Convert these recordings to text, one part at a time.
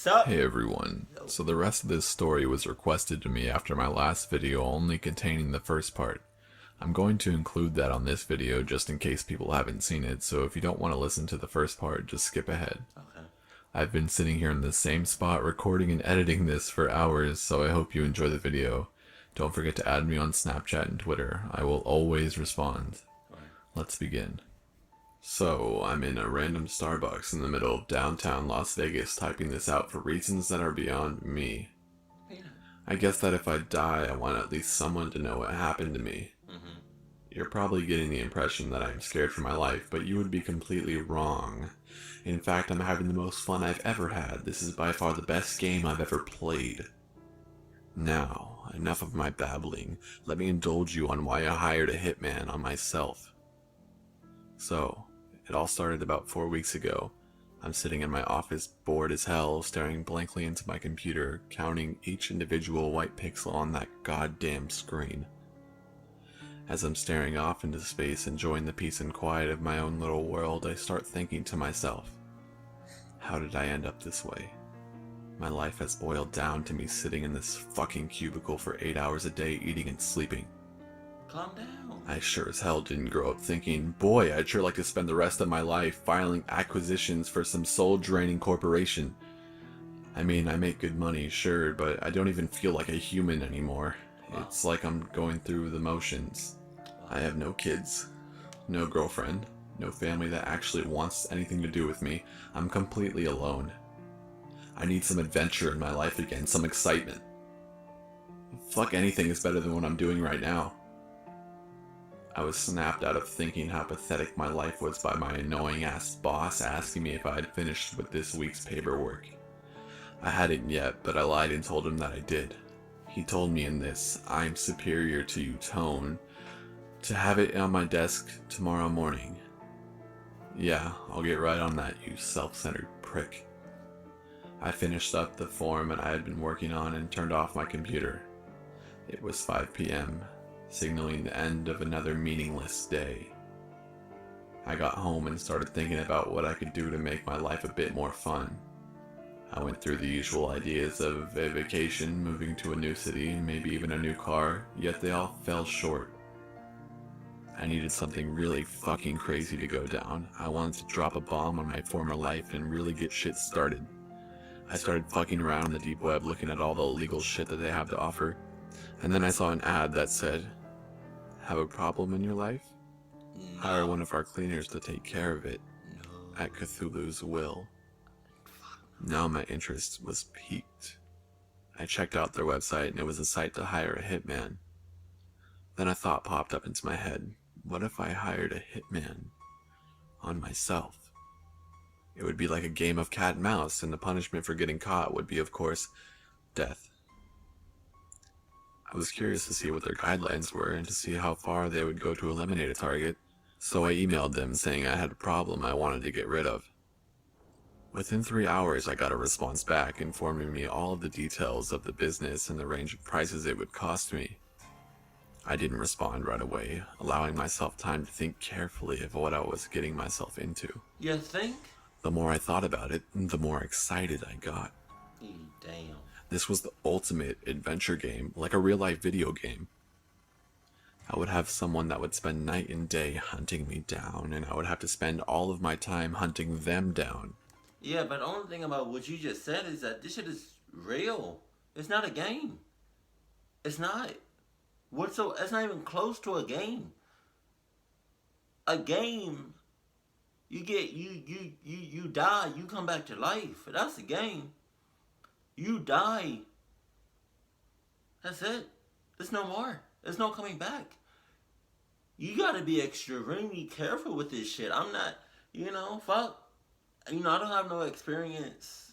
Sup? Hey everyone, so the rest of this story was requested to me after my last video only containing the first part. I'm going to include that on this video just in case people haven't seen it, so if you don't want to listen to the first part, just skip ahead. Okay. I've been sitting here in the same spot recording and editing this for hours, so I hope you enjoy the video. Don't forget to add me on Snapchat and Twitter. I will always respond. Alright. Let's begin. So, I'm in a random Starbucks in the middle of downtown Las Vegas typing this out for reasons that are beyond me. Yeah. I guess that if I die, I want at least someone to know what happened to me. Mm-hmm. You're probably getting the impression that I'm scared for my life, but you would be completely wrong. In fact, I'm having the most fun I've ever had. This is by far the best game I've ever played. Now, enough of my babbling. Let me indulge you on why I hired a hitman on myself. So, it all started about 4 weeks ago. I'm sitting in my office, bored as hell, staring blankly into my computer, counting each individual white pixel on that goddamn screen. As I'm staring off into space, enjoying the peace and quiet of my own little world, I start thinking to myself, how did I end up this way? My life has boiled down to me sitting in this fucking cubicle for 8 hours a day, eating and sleeping. Calm down. I sure as hell didn't grow up thinking, boy, I'd sure like to spend the rest of my life filing acquisitions for some soul-draining corporation. I mean, I make good money, sure, but I don't even feel like a human anymore. Wow. It's like I'm going through the motions. I have no kids, no girlfriend, no family that actually wants anything to do with me. I'm completely alone. I need some adventure in my life again, some excitement. Fuck, anything is better than what I'm doing right now. I was snapped out of thinking how pathetic my life was by my annoying ass boss asking me if I had finished with this week's paperwork. I hadn't yet, but I lied and told him that I did. He told me in this I'm superior to you tone to have it on my desk tomorrow morning. Yeah, I'll get right on that, you self-centered prick. I finished up the form that I had been working on and turned off my computer. It was 5 p.m., signaling the end of another meaningless day. I got home and started thinking about what I could do to make my life a bit more fun. I went through the usual ideas of a vacation, moving to a new city, maybe even a new car, yet they all fell short. I needed something really fucking crazy to go down. I wanted to drop a bomb on my former life and really get shit started. I started fucking around in the deep web looking at all the illegal shit that they have to offer, and then I saw an ad that said, have a problem in your life? No. Hire one of our cleaners to take care of it, No. at Cthulhu's will. Now my interest was piqued. I checked out their website and it was a site to hire a hitman. Then a thought popped up into my head. What if I hired a hitman on myself? It would be like a game of cat and mouse, and the punishment for getting caught would be, of course, death. I was curious to see what their guidelines were and to see how far they would go to eliminate a target, so I emailed them saying I had a problem I wanted to get rid of. Within 3 hours, I got a response back informing me all of the details of the business and the range of prices it would cost me. I didn't respond right away, allowing myself time to think carefully of what I was getting myself into. You think? The more I thought about it, the more excited I got. Damn. This was the ultimate adventure game, like a real-life video game. I would have someone that would spend night and day hunting me down, and I would have to spend all of my time hunting them down. Yeah, but the only thing about what you just said is that this shit is real. It's not a game. It's not. It's not even close to a game. A game, you die, you come back to life. That's the game. You die. That's it. There's no more. There's no coming back. You gotta be extremely careful with this shit. I'm not, fuck. I don't have no experience.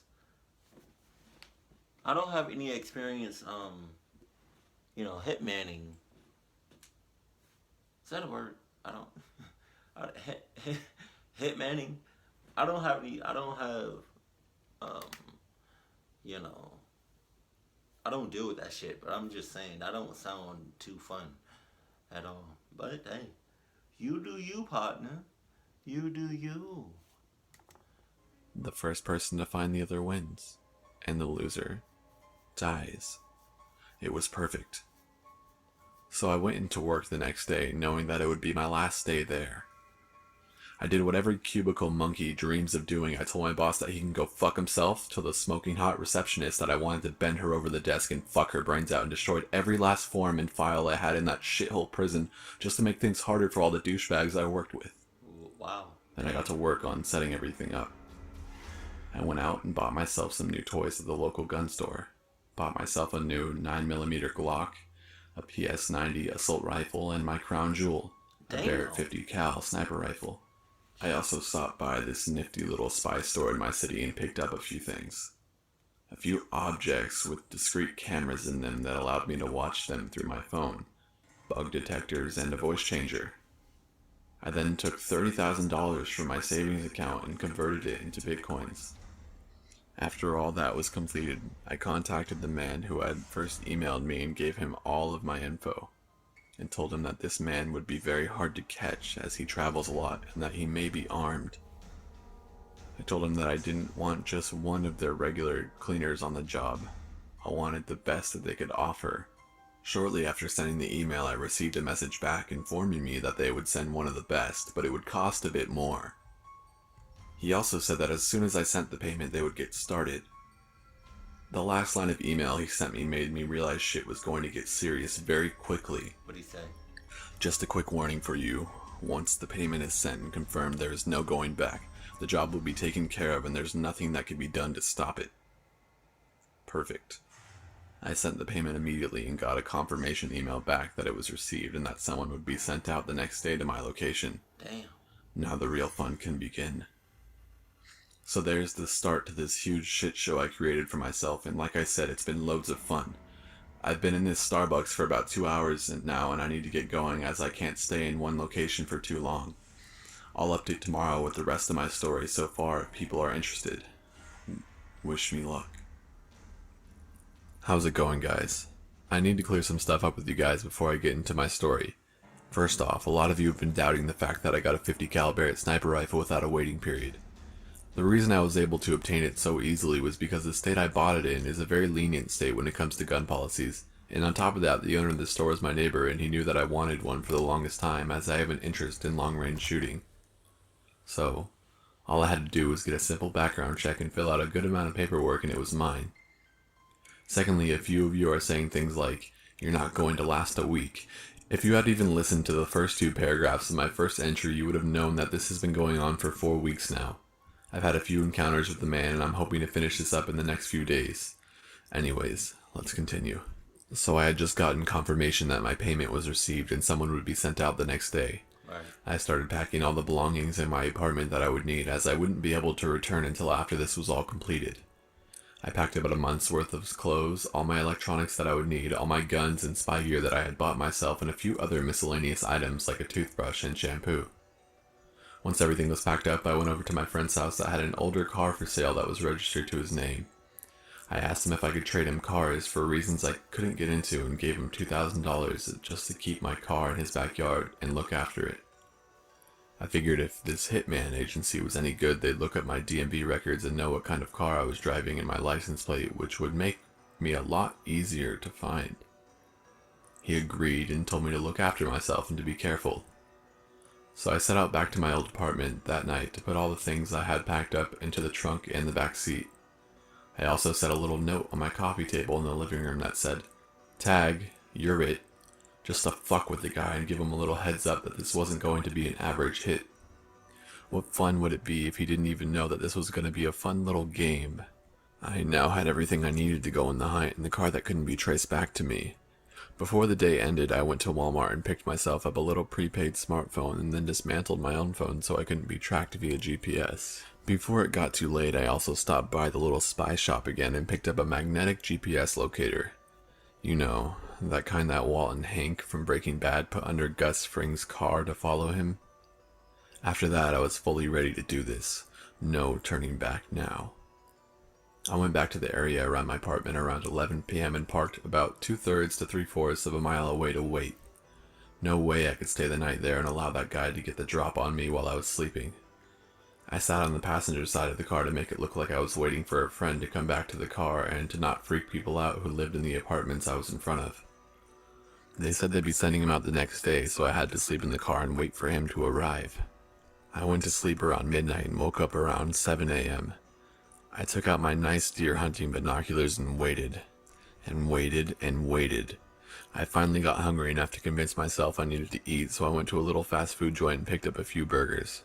I don't have any experience, hitmanning. Is that a word? I don't. Hitmanning. I don't have, I don't deal with that shit, but I'm just saying, that don't sound too fun at all. But hey, you do you, partner. You do you. The first person to find the other wins. and the loser dies. It was perfect. So I went into work the next day knowing that it would be my last day there. I did what every cubicle monkey dreams of doing. I told my boss that he can go fuck himself, to the smoking hot receptionist that I wanted to bend her over the desk and fuck her brains out, and destroyed every last form and file I had in that shithole prison just to make things harder for all the douchebags I worked with. Wow. Then I got to work on setting everything up. I went out and bought myself some new toys at the local gun store. Bought myself a new 9mm Glock, a PS90 assault rifle, and my crown jewel, a Barrett 50 cal sniper rifle. I also stopped by this nifty little spy store in my city and picked up a few things. A few objects with discrete cameras in them that allowed me to watch them through my phone, bug detectors, and a voice changer. I then took $30,000 from my savings account and converted it into bitcoins. After all that was completed, I contacted the man who had first emailed me and gave him all of my info, and told him that this man would be very hard to catch as he travels a lot and that he may be armed. I told him that I didn't want just one of their regular cleaners on the job. I wanted the best that they could offer. Shortly after sending the email, I received a message back informing me that they would send one of the best, but it would cost a bit more. He also said that as soon as I sent the payment, they would get started. The last line of email he sent me made me realize shit was going to get serious very quickly. What'd he say? Just a quick warning for you. Once the payment is sent and confirmed, there is no going back. The job will be taken care of and there's nothing that can be done to stop it. Perfect. I sent the payment immediately and got a confirmation email back that it was received and that someone would be sent out the next day to my location. Damn. Now the real fun can begin. So there's the start to this huge shit show I created for myself, and like I said, it's been loads of fun. I've been in this Starbucks for about 2 hours now, and I need to get going as I can't stay in one location for too long. I'll update tomorrow with the rest of my story so far if people are interested. Wish me luck. How's it going, guys? I need to clear some stuff up with you guys before I get into my story. First off, a lot of you have been doubting the fact that I got a 50 cal Barrett sniper rifle without a waiting period. The reason I was able to obtain it so easily was because the state I bought it in is a very lenient state when it comes to gun policies, and on top of that, the owner of the store is my neighbor and he knew that I wanted one for the longest time as I have an interest in long-range shooting. So, all I had to do was get a simple background check and fill out a good amount of paperwork and it was mine. Secondly, a few of you are saying things like, "You're not going to last a week." If you had even listened to the first 2 paragraphs of my first entry, you would have known that this has been going on for 4 weeks now. I've had a few encounters with the man and I'm hoping to finish this up in the next few days. Anyways, let's continue. So I had just gotten confirmation that my payment was received and someone would be sent out the next day. Right. I started packing all the belongings in my apartment that I would need, as I wouldn't be able to return until after this was all completed. I packed about a month's worth of clothes, all my electronics that I would need, all my guns and spy gear that I had bought myself, and a few other miscellaneous items like a toothbrush and shampoo. Once everything was packed up, I went over to my friend's house that had an older car for sale that was registered to his name. I asked him if I could trade him cars for reasons I couldn't get into and gave him $2,000 just to keep my car in his backyard and look after it. I figured if this Hitman agency was any good, they'd look at my DMV records and know what kind of car I was driving and my license plate, which would make me a lot easier to find. He agreed and told me to look after myself and to be careful. So I set out back to my old apartment that night to put all the things I had packed up into the trunk and the back seat. I also set a little note on my coffee table in the living room that said, "Tag, you're it," just to fuck with the guy and give him a little heads up that this wasn't going to be an average hit. What fun would it be if he didn't even know that this was going to be a fun little game? I now had everything I needed to go in the hunt in the car that couldn't be traced back to me. Before the day ended, I went to Walmart and picked myself up a little prepaid smartphone and then dismantled my own phone so I couldn't be tracked via GPS. Before it got too late, I also stopped by the little spy shop again and picked up a magnetic GPS locator. You know, that kind that Walt and Hank from Breaking Bad put under Gus Fring's car to follow him. After that, I was fully ready to do this. No turning back now. I went back to the area around my apartment around 11 p.m. and parked about 2/3 to 3/4 of a mile away to wait. No way I could stay the night there and allow that guy to get the drop on me while I was sleeping. I sat on the passenger side of the car to make it look like I was waiting for a friend to come back to the car and to not freak people out who lived in the apartments I was in front of. They said they'd be sending him out the next day, so I had to sleep in the car and wait for him to arrive. I went to sleep around midnight and woke up around 7 a.m. I took out my nice deer hunting binoculars and waited, and waited, and waited. I finally got hungry enough to convince myself I needed to eat, so I went to a little fast food joint and picked up a few burgers.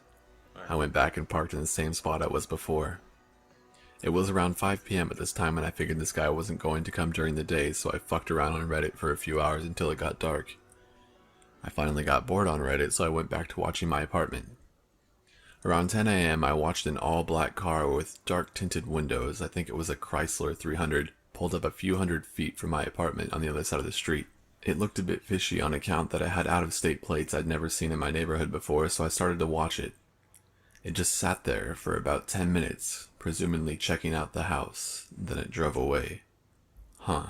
I went back and parked in the same spot I was before. It was around 5 p.m. at this time, and I figured this guy wasn't going to come during the day, so I fucked around on Reddit for a few hours until it got dark. I finally got bored on Reddit, so I went back to watching my apartment. Around 10 a.m., I watched an all-black car with dark-tinted windows, I think it was a Chrysler 300, pulled up a few hundred feet from my apartment on the other side of the street. It looked a bit fishy on account that it had out-of-state plates I'd never seen in my neighborhood before, so I started to watch it. It just sat there for about 10 minutes, presumably checking out the house, then it drove away. Huh.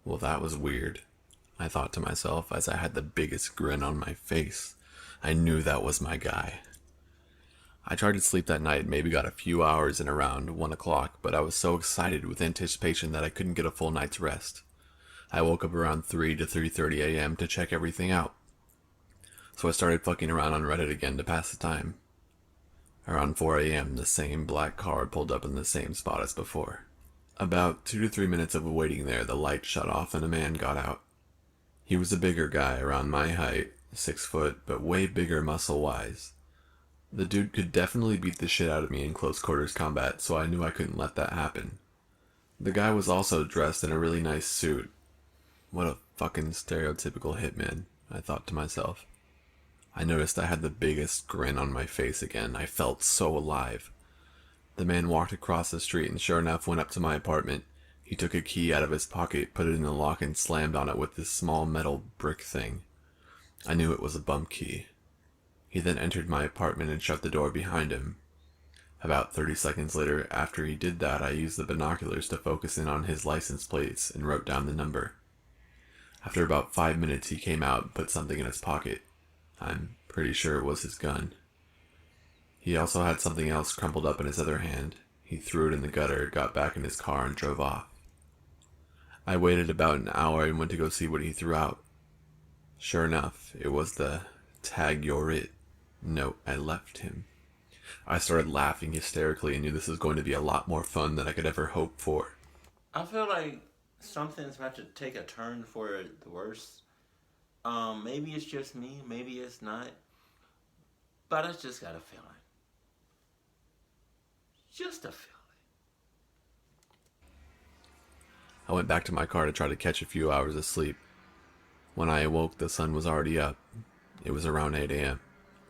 Well, that was weird, I thought to myself as I had the biggest grin on my face. I knew that was my guy. I tried to sleep that night, maybe got a few hours in around 1 o'clock, but I was so excited with anticipation that I couldn't get a full night's rest. I woke up around 3 to 3:30 a.m. to check everything out. So I started fucking around on Reddit again to pass the time. Around 4 a.m., the same black car pulled up in the same spot as before. About 2 to 3 minutes of waiting there, the light shut off and a man got out. He was a bigger guy, around my height, 6 foot, but way bigger muscle-wise. The dude could definitely beat the shit out of me in close quarters combat, so I knew I couldn't let that happen. The guy was also dressed in a really nice suit. What a fucking stereotypical hitman, I thought to myself. I noticed I had the biggest grin on my face again. I felt so alive. The man walked across the street and sure enough went up to my apartment. He took a key out of his pocket, put it in the lock, and slammed on it with this small metal brick thing. I knew it was a bump key. He then entered my apartment and shut the door behind him. About 30 seconds later, after he did that, I used the binoculars to focus in on his license plates and wrote down the number. After about 5 minutes, he came out and put something in his pocket. I'm pretty sure it was his gun. He also had something else crumpled up in his other hand. He threw it in the gutter, got back in his car, and drove off. I waited about an hour and went to go see what he threw out. Sure enough, it was the "Tag You're It" note I left him. I started laughing hysterically and knew this was going to be a lot more fun than I could ever hope for. I feel like something's about to take a turn for the worse. Maybe it's just me, maybe it's not. But I just got a feeling. Just a feeling. I went back to my car to try to catch a few hours of sleep. When I awoke, the sun was already up. It was around 8 a.m.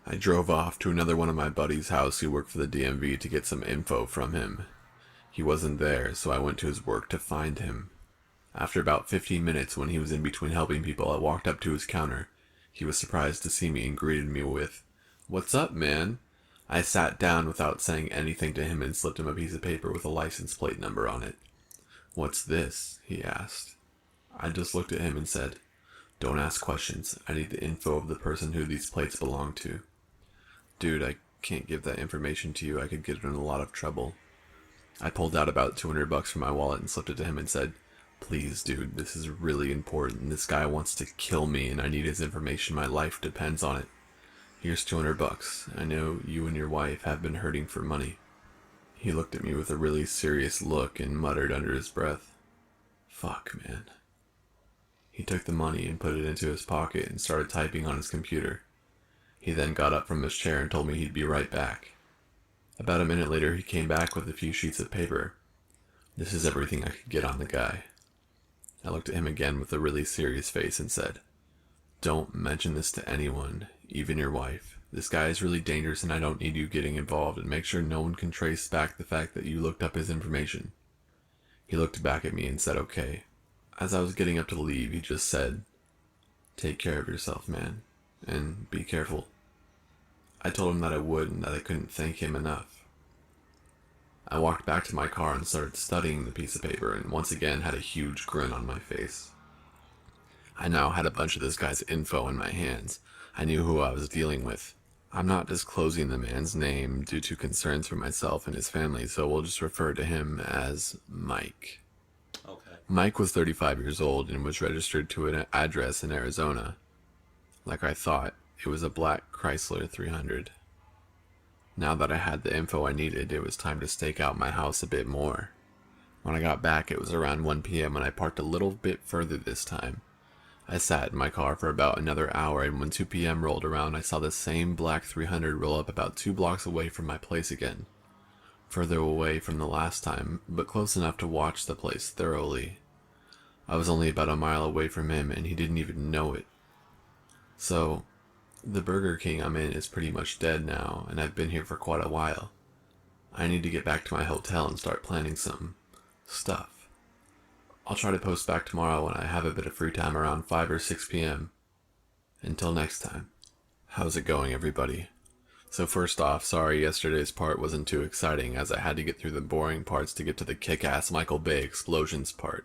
I drove off to another one of my buddy's house who worked for the DMV to get some info from him. He wasn't there, so I went to his work to find him. After about 15 minutes, when he was in between helping people, I walked up to his counter. He was surprised to see me and greeted me with, "What's up, man?" I sat down without saying anything to him and slipped him a piece of paper with a license plate number on it. "What's this?" he asked. I just looked at him and said, "Don't ask questions. I need the info of the person who these plates belong to." "Dude, I can't give that information to you. I could get in a lot of trouble." I pulled out about $200 from my wallet and slipped it to him and said, "Please, dude, this is really important. This guy wants to kill me and I need his information. My life depends on it. Here's $200. I know you and your wife have been hurting for money." He looked at me with a really serious look and muttered under his breath, "Fuck, man." He took the money and put it into his pocket and started typing on his computer. He then got up from his chair and told me he'd be right back. About a minute later, he came back with a few sheets of paper. "This is everything I could get on the guy." I looked at him again with a really serious face and said, "Don't mention this to anyone, even your wife. This guy is really dangerous and I don't need you getting involved, and make sure no one can trace back the fact that you looked up his information." He looked back at me and said, "Okay." As I was getting up to leave, he just said, "Take care of yourself, man, and be careful." I told him that I would and that I couldn't thank him enough. I walked back to my car and started studying the piece of paper and once again had a huge grin on my face. I now had a bunch of this guy's info in my hands. I knew who I was dealing with. I'm not disclosing the man's name due to concerns for myself and his family, so we'll just refer to him as Mike. Okay. Mike was 35 years old and was registered to an address in Arizona. Like I thought, it was a black Chrysler 300. Now that I had the info I needed, it was time to stake out my house a bit more. When I got back, it was around 1 p.m. and I parked a little bit further this time. I sat in my car for about another hour, and when 2 p.m. rolled around, I saw the same black 300 roll up about 2 blocks away from my place again. Further away from the last time, but close enough to watch the place thoroughly. I was only about a mile away from him, and he didn't even know it. So, the Burger King I'm in is pretty much dead now, and I've been here for quite a while. I need to get back to my hotel and start planning some stuff. I'll try to post back tomorrow when I have a bit of free time around 5 or 6 p.m. Until next time. How's it going, everybody? So first off, sorry yesterday's part wasn't too exciting as I had to get through the boring parts to get to the kick-ass Michael Bay explosions part.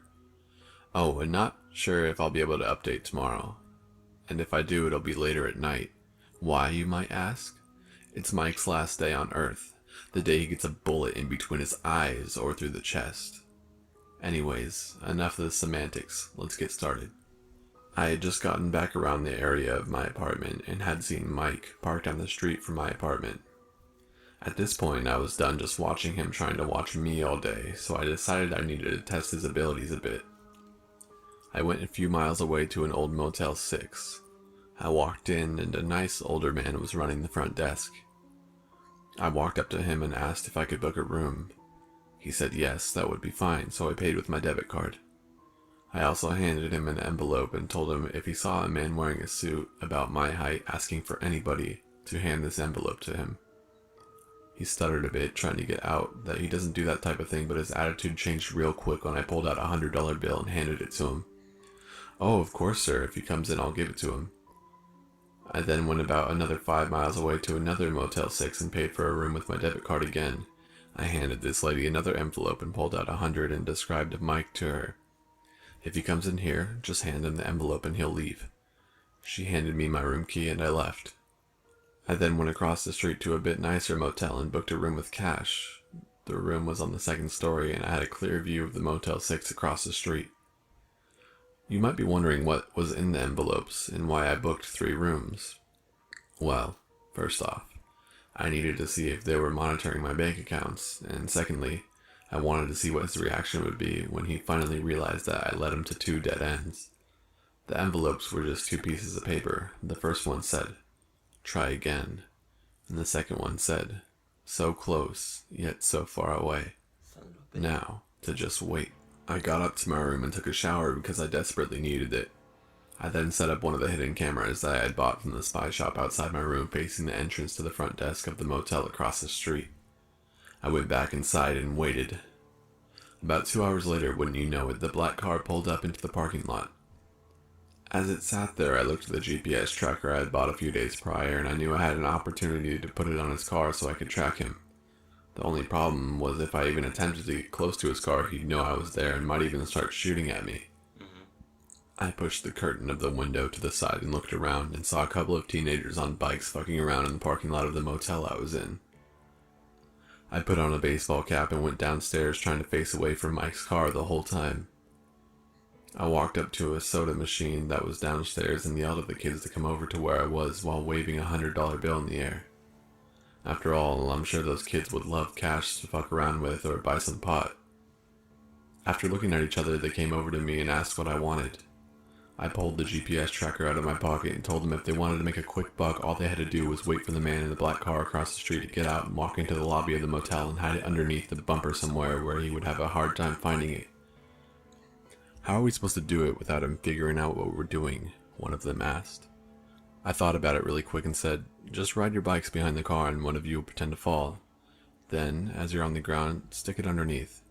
Oh, and not sure if I'll be able to update tomorrow. And if I do, it'll be later at night. Why, you might ask? It's Mike's last day on Earth, the day he gets a bullet in between his eyes or through the chest. Anyways, enough of the semantics, let's get started. I had just gotten back around the area of my apartment and had seen Mike parked down the street from my apartment. At this point, I was done just watching him trying to watch me all day, so I decided I needed to test his abilities a bit. I went a few miles away to an old Motel 6. I walked in and a nice older man was running the front desk. I walked up to him and asked if I could book a room. He said yes, that would be fine, so I paid with my debit card. I also handed him an envelope and told him if he saw a man wearing a suit about my height asking for anybody to hand this envelope to him. He stuttered a bit, trying to get out that he doesn't do that type of thing, but his attitude changed real quick when I pulled out a $100 bill and handed it to him. Oh, of course, sir, if he comes in, I'll give it to him. I then went about another 5 miles away to another Motel 6 and paid for a room with my debit card again. I handed this lady another envelope and pulled out 100 and described Mike to her. If he comes in here, just hand him the envelope and he'll leave. She handed me my room key and I left. I then went across the street to a bit nicer motel and booked a room with cash. The room was on the second story and I had a clear view of the Motel 6 across the street. You might be wondering what was in the envelopes and why I booked 3 rooms. Well, first off, I needed to see if they were monitoring my bank accounts, and secondly, I wanted to see what his reaction would be when he finally realized that I led him to 2 dead ends. The envelopes were just 2 pieces of paper. The first one said, "Try again," and the second one said, "So close, yet so far away. Now, to just wait." I got up to my room and took a shower because I desperately needed it. I then set up one of the hidden cameras that I had bought from the spy shop outside my room facing the entrance to the front desk of the motel across the street. I went back inside and waited. About 2 hours later, wouldn't you know it, the black car pulled up into the parking lot. As it sat there, I looked at the GPS tracker I had bought a few days prior, and I knew I had an opportunity to put it on his car so I could track him. The only problem was if I even attempted to get close to his car, he'd know I was there and might even start shooting at me. I pushed the curtain of the window to the side and looked around and saw a couple of teenagers on bikes fucking around in the parking lot of the motel I was in. I put on a baseball cap and went downstairs trying to face away from Mike's car the whole time. I walked up to a soda machine that was downstairs and yelled at the kids to come over to where I was while waving a $100 bill in the air. After all, I'm sure those kids would love cash to fuck around with or buy some pot. After looking at each other, they came over to me and asked what I wanted. I pulled the GPS tracker out of my pocket and told them if they wanted to make a quick buck, all they had to do was wait for the man in the black car across the street to get out and walk into the lobby of the motel and hide it underneath the bumper somewhere where he would have a hard time finding it. "How are we supposed to do it without him figuring out what we're doing?" one of them asked. I thought about it really quick and said, "Just ride your bikes behind the car and one of you will pretend to fall. Then, as you're on the ground, stick it underneath."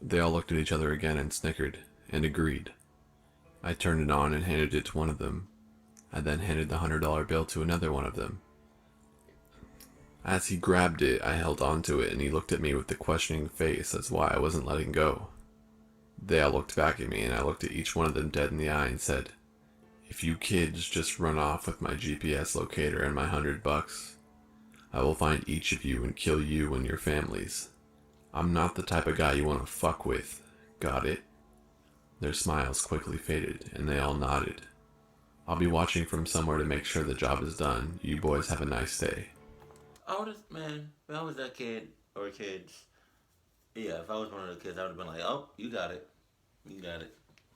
They all looked at each other again and snickered, and agreed. I turned it on and handed it to one of them. I then handed the $100 bill to another one of them. As he grabbed it, I held onto it and he looked at me with a questioning face as why I wasn't letting go. They all looked back at me and I looked at each one of them dead in the eye and said, If you kids just run off with my GPS locator and my $100, I will find each of you and kill you and your families. I'm not the type of guy you want to fuck with. Got it?" Their smiles quickly faded, and they all nodded. "I'll be watching from somewhere to make sure the job is done. You boys have a nice day." Man, if I was that kid or kids, yeah, if I was one of the kids, I would have been like, "Oh, you got it. You got it."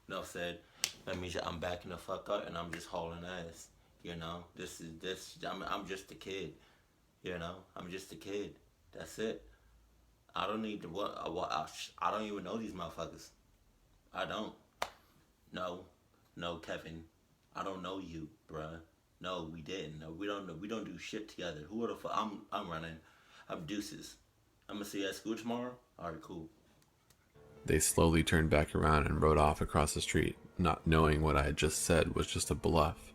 Enough said. That means I'm backing the fuck up and I'm just hauling ass. You know, I'm just a kid. You know, I'm just a kid. That's it. I don't need to I don't even know these motherfuckers. I don't. No, Kevin. I don't know you, bruh. No, we didn't. No, we don't know. We don't do shit together. Who the fuck? I'm running. I'm deuces. I'm gonna see you at school tomorrow. All right, cool. They slowly turned back around and rode off across the street, not knowing what I had just said was just a bluff.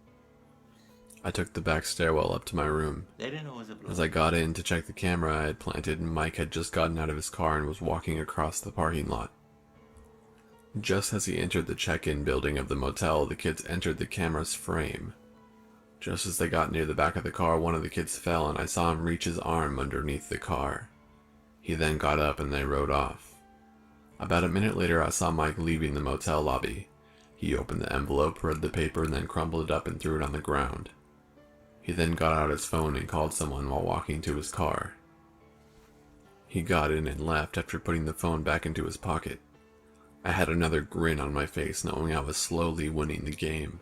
I took the back stairwell up to my room. They didn't know it was a bluff. As I got in to check the camera I had planted, Mike had just gotten out of his car and was walking across the parking lot. Just as he entered the check-in building of the motel, the kids entered the camera's frame. Just as they got near the back of the car, one of the kids fell and I saw him reach his arm underneath the car. He then got up and they rode off. About a minute later, I saw Mike leaving the motel lobby. He opened the envelope, read the paper, and then crumpled it up and threw it on the ground. He then got out his phone and called someone while walking to his car. He got in and left after putting the phone back into his pocket. I had another grin on my face, knowing I was slowly winning the game.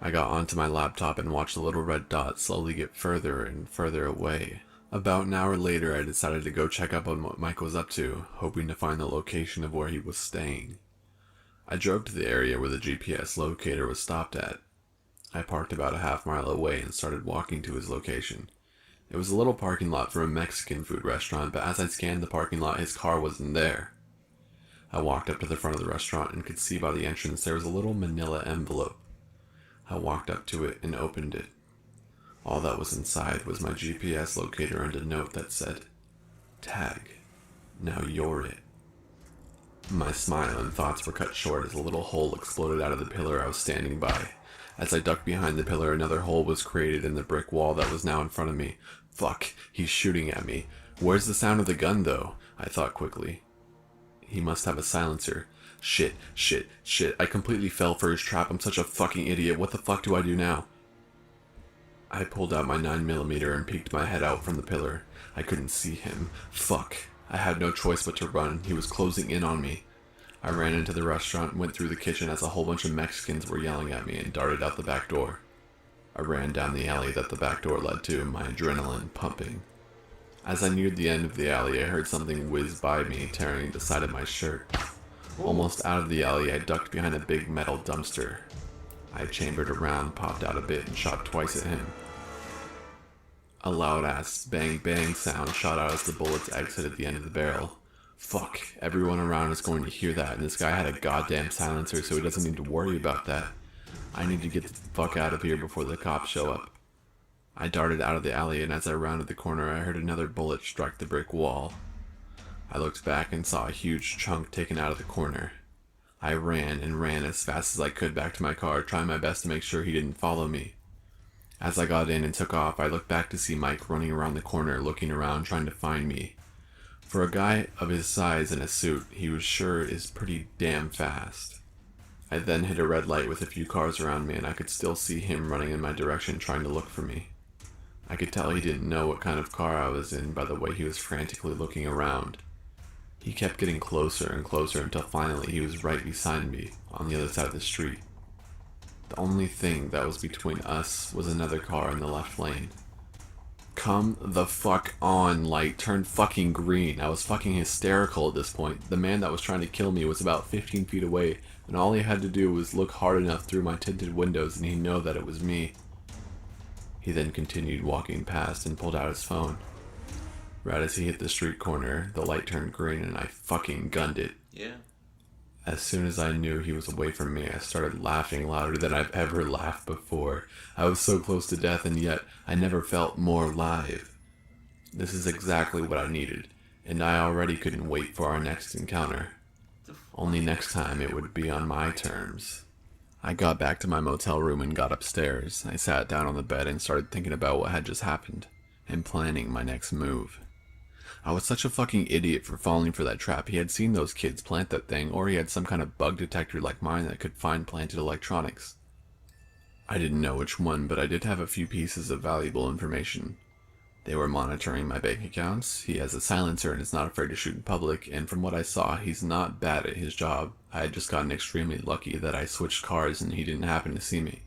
I got onto my laptop and watched the little red dot slowly get further and further away. About an hour later, I decided to go check up on what Mike was up to, hoping to find the location of where he was staying. I drove to the area where the GPS locator was stopped at. I parked about a half mile away and started walking to his location. It was a little parking lot for a Mexican food restaurant, but as I scanned the parking lot, his car wasn't there. I walked up to the front of the restaurant and could see by the entrance there was a little manila envelope. I walked up to it and opened it. All that was inside was my GPS locator and a note that said, "Tag. Now you're it." My smile and thoughts were cut short as a little hole exploded out of the pillar I was standing by. As I ducked behind the pillar, another hole was created in the brick wall that was now in front of me. Fuck, he's shooting at me. Where's the sound of the gun, though? I thought quickly. He must have a silencer. Shit. I completely fell for his trap. I'm such a fucking idiot. What the fuck do I do now? I pulled out my 9mm and peeked my head out from the pillar. I couldn't see him. Fuck. I had no choice but to run. He was closing in on me. I ran into the restaurant and went through the kitchen as a whole bunch of Mexicans were yelling at me and darted out the back door. I ran down the alley that the back door led to, my adrenaline pumping. As I neared the end of the alley, I heard something whiz by me, tearing the side of my shirt. Almost out of the alley, I ducked behind a big metal dumpster. I chambered around, popped out a bit, and shot twice at him. A loud-ass bang-bang sound shot out as the bullets exited the end of the barrel. Fuck, everyone around is going to hear that, and this guy had a goddamn silencer, so he doesn't need to worry about that. I need to get the fuck out of here before the cops show up. I darted out of the alley, and as I rounded the corner, I heard another bullet strike the brick wall. I looked back and saw a huge chunk taken out of the corner. I ran as fast as I could back to my car, trying my best to make sure he didn't follow me. As I got in and took off, I looked back to see Mike running around the corner, looking around, trying to find me. For a guy of his size in a suit, he was sure is pretty damn fast. I then hit a red light with a few cars around me, and I could still see him running in my direction, trying to look for me. I could tell he didn't know what kind of car I was in by the way he was frantically looking around. He kept getting closer and closer until finally he was right beside me, on the other side of the street. The only thing that was between us was another car in the left lane. Come the fuck on, light. Turn fucking green. I was fucking hysterical at this point. The man that was trying to kill me was about 15 feet away, and all he had to do was look hard enough through my tinted windows and he'd know that it was me. He then continued walking past and pulled out his phone. Right as he hit the street corner, the light turned green and I fucking gunned it. Yeah. As soon as I knew he was away from me, I started laughing louder than I've ever laughed before. I was so close to death, and yet I never felt more alive. This is exactly what I needed, and I already couldn't wait for our next encounter. Only next time it would be on my terms. I got back to my motel room and got upstairs. I sat down on the bed and started thinking about what had just happened and planning my next move. I was such a fucking idiot for falling for that trap. He had seen those kids plant that thing, or he had some kind of bug detector like mine that could find planted electronics. I didn't know which one, but I did have a few pieces of valuable information. They were monitoring my bank accounts. He has a silencer and is not afraid to shoot in public, and from what I saw, he's not bad at his job. I had just gotten extremely lucky that I switched cars and he didn't happen to see me.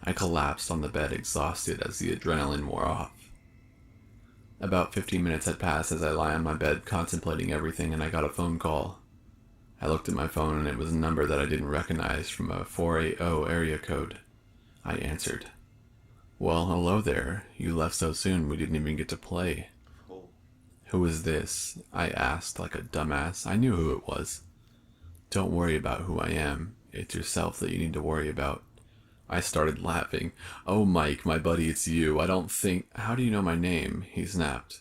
I collapsed on the bed, exhausted as the adrenaline wore off. About 15 minutes had passed as I lay on my bed contemplating everything, and I got a phone call. I looked at my phone and it was a number that I didn't recognize from a 480 area code. I answered. Well, hello there. You left so soon we didn't even get to play. Oh. Who is this? I asked like a dumbass. I knew who it was. Don't worry about who I am. It's yourself that you need to worry about. I started laughing. Oh, Mike, my buddy, it's you. I don't think... How do you know my name? He snapped.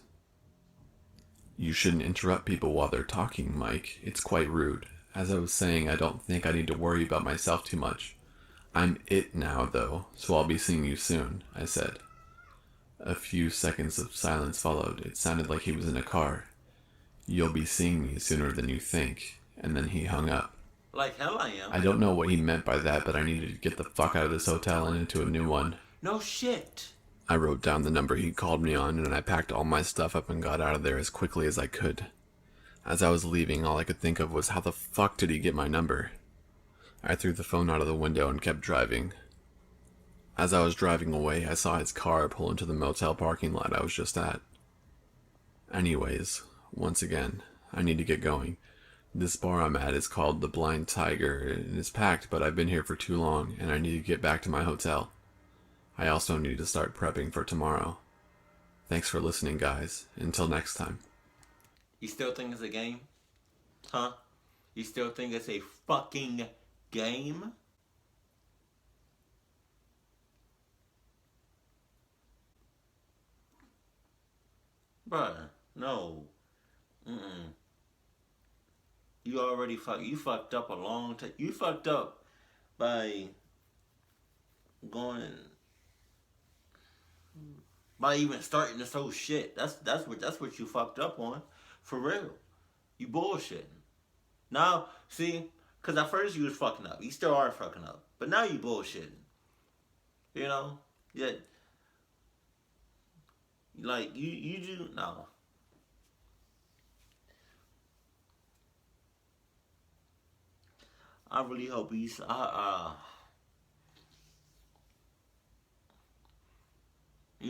You shouldn't interrupt people while they're talking, Mike. It's quite rude. As I was saying, I don't think I need to worry about myself too much. I'm it now, though, so I'll be seeing you soon, I said. A few seconds of silence followed. It sounded like he was in a car. You'll be seeing me sooner than you think. And then he hung up. Like hell I am. I don't know what he meant by that, but I needed to get the fuck out of this hotel and into a new one. No shit. I wrote down the number he called me on, and I packed all my stuff up and got out of there as quickly as I could. As I was leaving, all I could think of was how the fuck did he get my number? I threw the phone out of the window and kept driving. As I was driving away, I saw his car pull into the motel parking lot I was just at. Anyways, once again, I need to get going. This bar I'm at is called the Blind Tiger. It is packed, but I've been here for too long, and I need to get back to my hotel. I also need to start prepping for tomorrow. Thanks for listening, guys. Until next time. You still think it's a game? Huh? You still think it's a fucking game? Bruh, no. Mm-mm. You already fucked up a long time. You fucked up by even starting this whole shit. That's what you fucked up on. For real. You bullshitting. Now, see, because at first you was fucking up. You still are fucking up. But now you bullshitting. You know? Yeah. Like, you do, no. I really hope you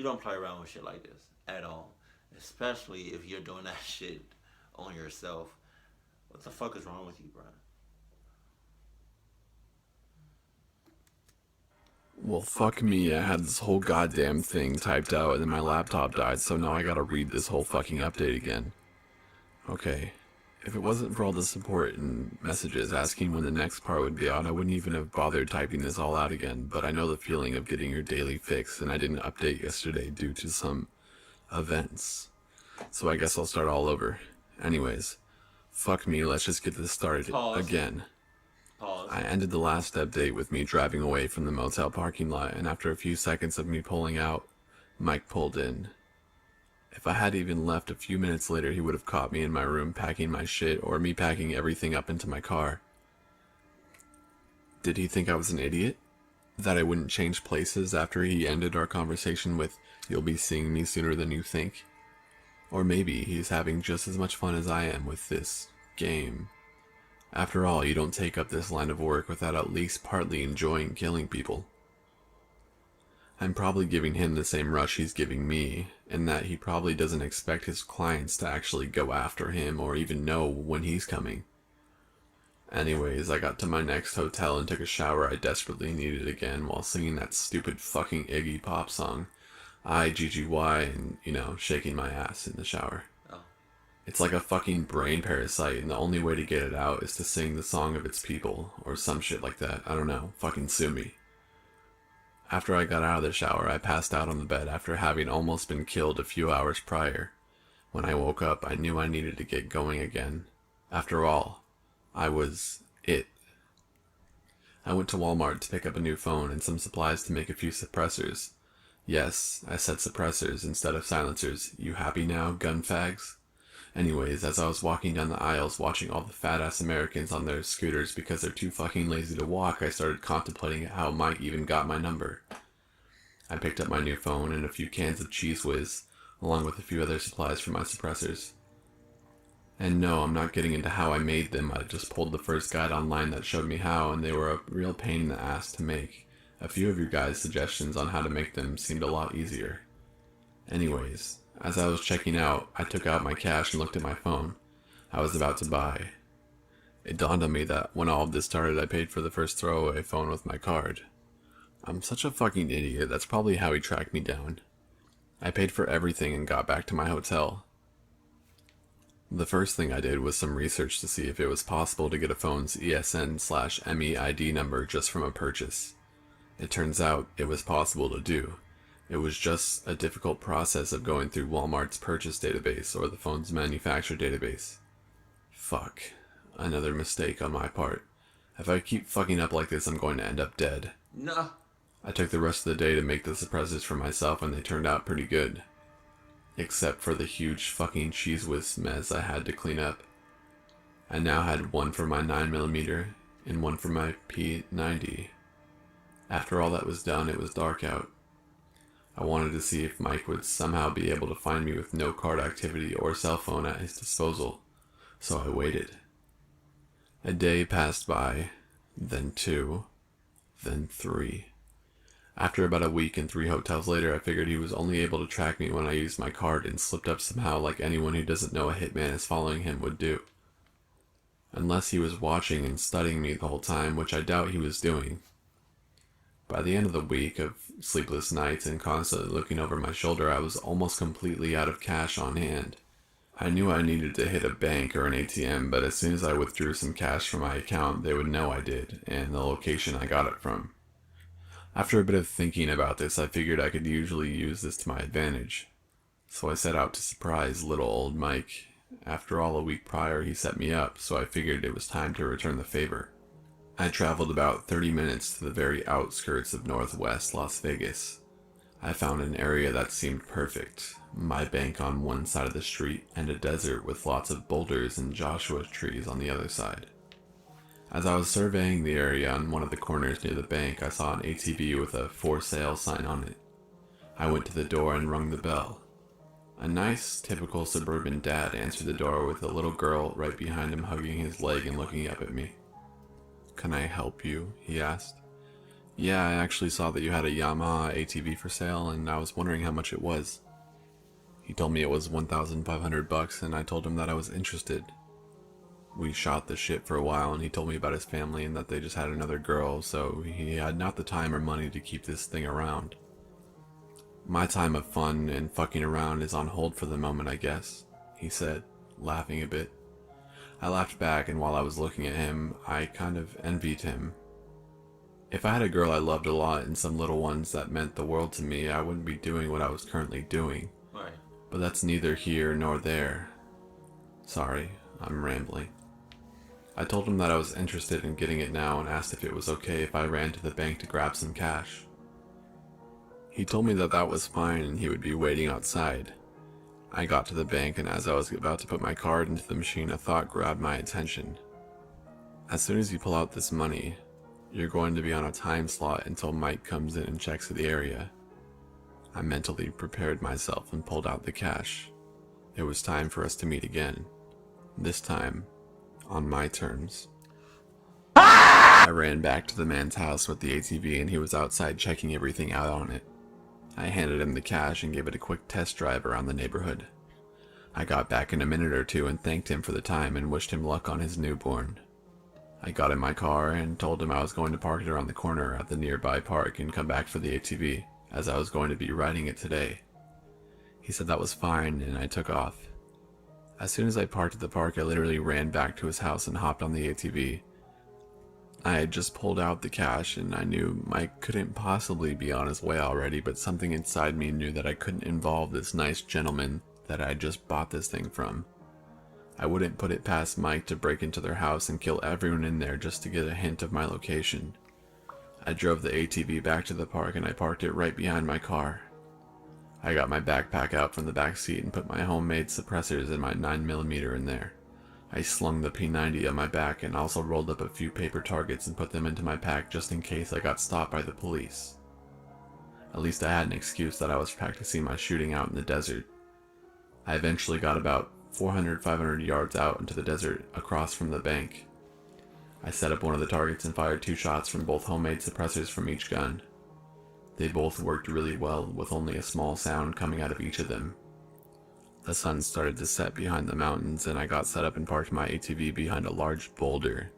don't play around with shit like this at all. Especially if you're doing that shit on yourself. What the fuck is wrong with you, bro? Well, fuck me. I had this whole goddamn thing typed out and then my laptop died, so now I gotta read this whole fucking update again. Okay. If it wasn't for all the support and messages asking when the next part would be out, I wouldn't even have bothered typing this all out again, but I know the feeling of getting your daily fix, and I didn't update yesterday due to some events. So I guess I'll start all over. Anyways, fuck me, let's just get this started again. Pause. I ended the last update with me driving away from the motel parking lot, and after a few seconds of me pulling out, Mike pulled in. If I had even left a few minutes later, he would have caught me in my room packing my shit, or me packing everything up into my car. Did he think I was an idiot? That I wouldn't change places after he ended our conversation with, "You'll be seeing me sooner than you think"? Or maybe he's having just as much fun as I am with this game. After all, you don't take up this line of work without at least partly enjoying killing people. I'm probably giving him the same rush he's giving me, in that he probably doesn't expect his clients to actually go after him or even know when he's coming. Anyways, I got to my next hotel and took a shower I desperately needed again while singing that stupid fucking Iggy Pop song, IGGY, and, shaking my ass in the shower. Oh. It's like a fucking brain parasite, and the only way to get it out is to sing the song of its people, or some shit like that. I don't know. Fucking sue me. After I got out of the shower, I passed out on the bed after having almost been killed a few hours prior. When I woke up, I knew I needed to get going again. After all, I was it. I went to Walmart to pick up a new phone and some supplies to make a few suppressors. Yes, I said suppressors instead of silencers. You happy now, gun fags? Anyways, as I was walking down the aisles watching all the fat-ass Americans on their scooters because they're too fucking lazy to walk, I started contemplating how Mike even got my number. I picked up my new phone and a few cans of Cheese Whiz, along with a few other supplies for my suppressors. And no, I'm not getting into how I made them. I just pulled the first guide online that showed me how, and they were a real pain in the ass to make. A few of your guys' suggestions on how to make them seemed a lot easier. Anyways, as I was checking out, I took out my cash and looked at my phone. I was about to buy. It dawned on me that when all of this started, I paid for the first throwaway phone with my card. I'm such a fucking idiot. That's probably how he tracked me down. I paid for everything and got back to my hotel. The first thing I did was some research to see if it was possible to get a phone's ESN/MEID number just from a purchase. It turns out it was possible to do. It was just a difficult process of going through Walmart's purchase database or the phone's manufacturer database. Fuck. Another mistake on my part. If I keep fucking up like this, I'm going to end up dead. No. I took the rest of the day to make the suppressors for myself and they turned out pretty good. Except for the huge fucking Cheese Whiz mess I had to clean up. I now had one for my 9mm and one for my P90. After all that was done, it was dark out. I wanted to see if Mike would somehow be able to find me with no card activity or cell phone at his disposal, so I waited. A day passed by, then 2, then 3. After about a week and 3 hotels later, I figured he was only able to track me when I used my card and slipped up somehow like anyone who doesn't know a hitman is following him would do. Unless he was watching and studying me the whole time, which I doubt he was doing. By the end of the week of sleepless nights and constantly looking over my shoulder, I was almost completely out of cash on hand. I knew I needed to hit a bank or an ATM, but as soon as I withdrew some cash from my account, they would know I did, and the location I got it from. After a bit of thinking about this, I figured I could usually use this to my advantage. So I set out to surprise little old Mike. After all, a week prior he set me up, so I figured it was time to return the favor. I traveled about 30 minutes to the very outskirts of northwest Las Vegas. I found an area that seemed perfect. My bank on one side of the street and a desert with lots of boulders and Joshua trees on the other side. As I was surveying the area on one of the corners near the bank, I saw an ATV with a for sale sign on it. I went to the door and rung the bell. A nice, typical suburban dad answered the door with a little girl right behind him hugging his leg and looking up at me. "Can I help you?" he asked. "Yeah, I actually saw that you had a Yamaha ATV for sale and I was wondering how much it was." He told me it was $1,500 and I told him that I was interested. We shot the shit for a while and he told me about his family and that they just had another girl, so he had not the time or money to keep this thing around. "My time of fun and fucking around is on hold for the moment, I guess," he said, laughing a bit. I laughed back, and while I was looking at him, I kind of envied him. If I had a girl I loved a lot and some little ones that meant the world to me, I wouldn't be doing what I was currently doing. Right. But that's neither here nor there. Sorry, I'm rambling. I told him that I was interested in getting it now and asked if it was okay if I ran to the bank to grab some cash. He told me that that was fine and he would be waiting outside. I got to the bank and as I was about to put my card into the machine, a thought grabbed my attention. As soon as you pull out this money, you're going to be on a time slot until Mike comes in and checks the area. I mentally prepared myself and pulled out the cash. It was time for us to meet again. This time, on my terms. I ran back to the man's house with the ATV and he was outside checking everything out on it. I handed him the cash and gave it a quick test drive around the neighborhood. I got back in a minute or two and thanked him for the time and wished him luck on his newborn. I got in my car and told him I was going to park it around the corner at the nearby park and come back for the ATV, as I was going to be riding it today. He said that was fine and I took off. As soon as I parked at the park, I literally ran back to his house and hopped on the ATV. I had just pulled out the cash and I knew Mike couldn't possibly be on his way already, but something inside me knew that I couldn't involve this nice gentleman that I had just bought this thing from. I wouldn't put it past Mike to break into their house and kill everyone in there just to get a hint of my location. I drove the ATV back to the park and I parked it right behind my car. I got my backpack out from the back seat and put my homemade suppressors and my 9mm in there. I slung the P90 on my back and also rolled up a few paper targets and put them into my pack just in case I got stopped by the police. At least I had an excuse that I was practicing my shooting out in the desert. I eventually got about 400-500 yards out into the desert across from the bank. I set up one of the targets and fired 2 shots from both homemade suppressors from each gun. They both worked really well with only a small sound coming out of each of them. The sun started to set behind the mountains and I got set up and parked my ATV behind a large boulder.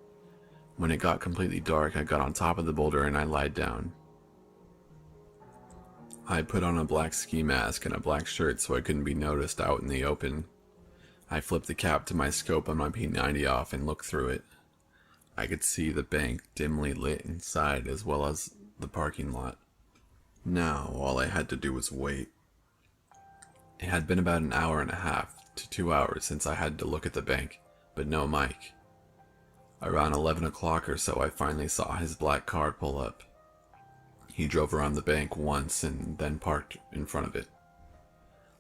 When it got completely dark, I got on top of the boulder and I lied down. I put on a black ski mask and a black shirt so I couldn't be noticed out in the open. I flipped the cap to my scope on my P90 off and looked through it. I could see the bank dimly lit inside as well as the parking lot. Now, all I had to do was wait. It had been about an hour and a half to 2 hours since I had to look at the bank, but no Mike. Around 11 o'clock or so, I finally saw his black car pull up. He drove around the bank once and then parked in front of it.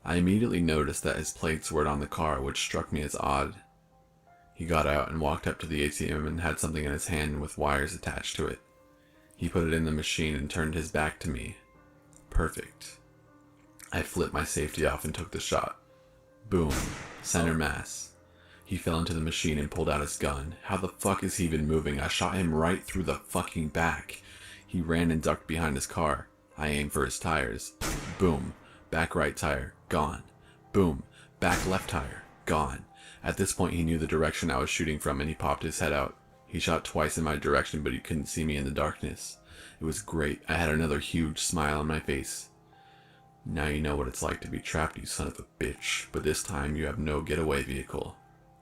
I immediately noticed that his plates weren't on the car, which struck me as odd. He got out and walked up to the ATM and had something in his hand with wires attached to it. He put it in the machine and turned his back to me. Perfect. I flipped my safety off and took the shot. Boom. Center mass. He fell into the machine and pulled out his gun. How the fuck is he even moving? I shot him right through the fucking back. He ran and ducked behind his car. I aimed for his tires. Boom. Back right tire. Gone. Boom. Back left tire. Gone. At this point he knew the direction I was shooting from and he popped his head out. He shot twice in my direction but he couldn't see me in the darkness. It was great. I had another huge smile on my face. Now you know what it's like to be trapped, you son of a bitch, but this time you have no getaway vehicle.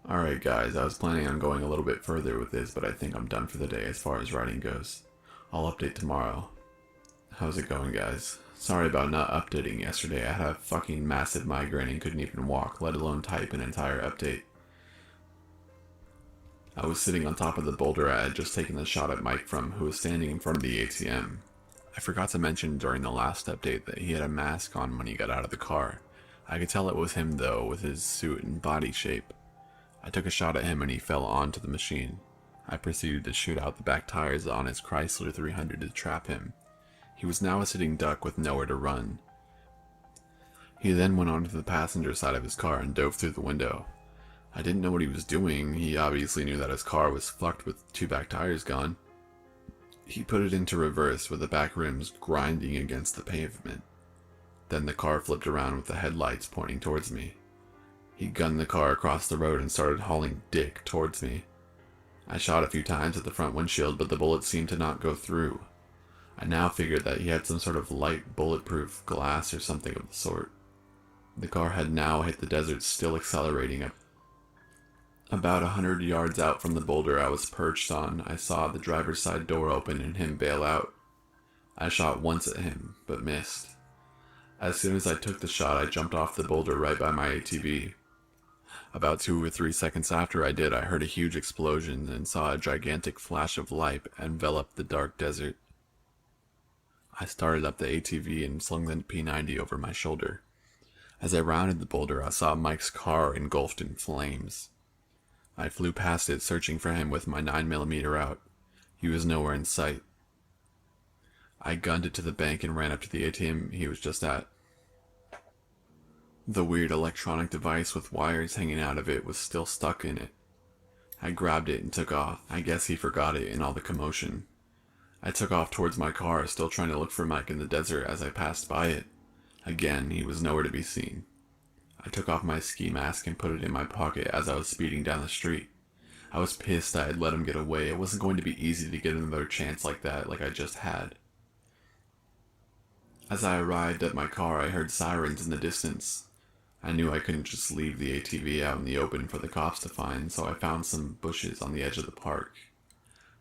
Alright guys, I was planning on going a little bit further with this, but I think I'm done for the day as far as writing goes. I'll update tomorrow. How's it going, guys? Sorry about not updating yesterday. I had a fucking massive migraine and couldn't even walk, let alone type an entire update. I was sitting on top of the boulder I had just taken the shot at Mike from, who was standing in front of the ATM. I forgot to mention during the last update that he had a mask on when he got out of the car. I could tell it was him though, with his suit and body shape. I took a shot at him and he fell onto the machine. I proceeded to shoot out the back tires on his Chrysler 300 to trap him. He was now a sitting duck with nowhere to run. He then went onto the passenger side of his car and dove through the window. I didn't know what he was doing. He obviously knew that his car was fucked with 2 back tires gone. He put it into reverse with the back rims grinding against the pavement. Then the car flipped around with the headlights pointing towards me. He gunned the car across the road and started hauling dick towards me. I shot a few times at the front windshield, but the bullets seemed to not go through. I now figured that he had some sort of light bulletproof glass or something of the sort. The car had now hit the desert, still accelerating up. About 100 yards out from the boulder I was perched on, I saw the driver's side door open and him bail out. I shot once at him, but missed. As soon as I took the shot, I jumped off the boulder right by my ATV. About 2 or 3 seconds after I did, I heard a huge explosion and saw a gigantic flash of light envelop the dark desert. I started up the ATV and slung the P90 over my shoulder. As I rounded the boulder, I saw Mike's car engulfed in flames. I flew past it, searching for him with my 9mm out. He was nowhere in sight. I gunned it to the bank and ran up to the ATM he was just at. The weird electronic device with wires hanging out of it was still stuck in it. I grabbed it and took off. I guess he forgot it in all the commotion. I took off towards my car, still trying to look for Mike in the desert as I passed by it. Again, he was nowhere to be seen. I took off my ski mask and put it in my pocket as I was speeding down the street. I was pissed I had let him get away. It wasn't going to be easy to get another chance like that, like I just had. As I arrived at my car, I heard sirens in the distance. I knew I couldn't just leave the ATV out in the open for the cops to find, so I found some bushes on the edge of the park.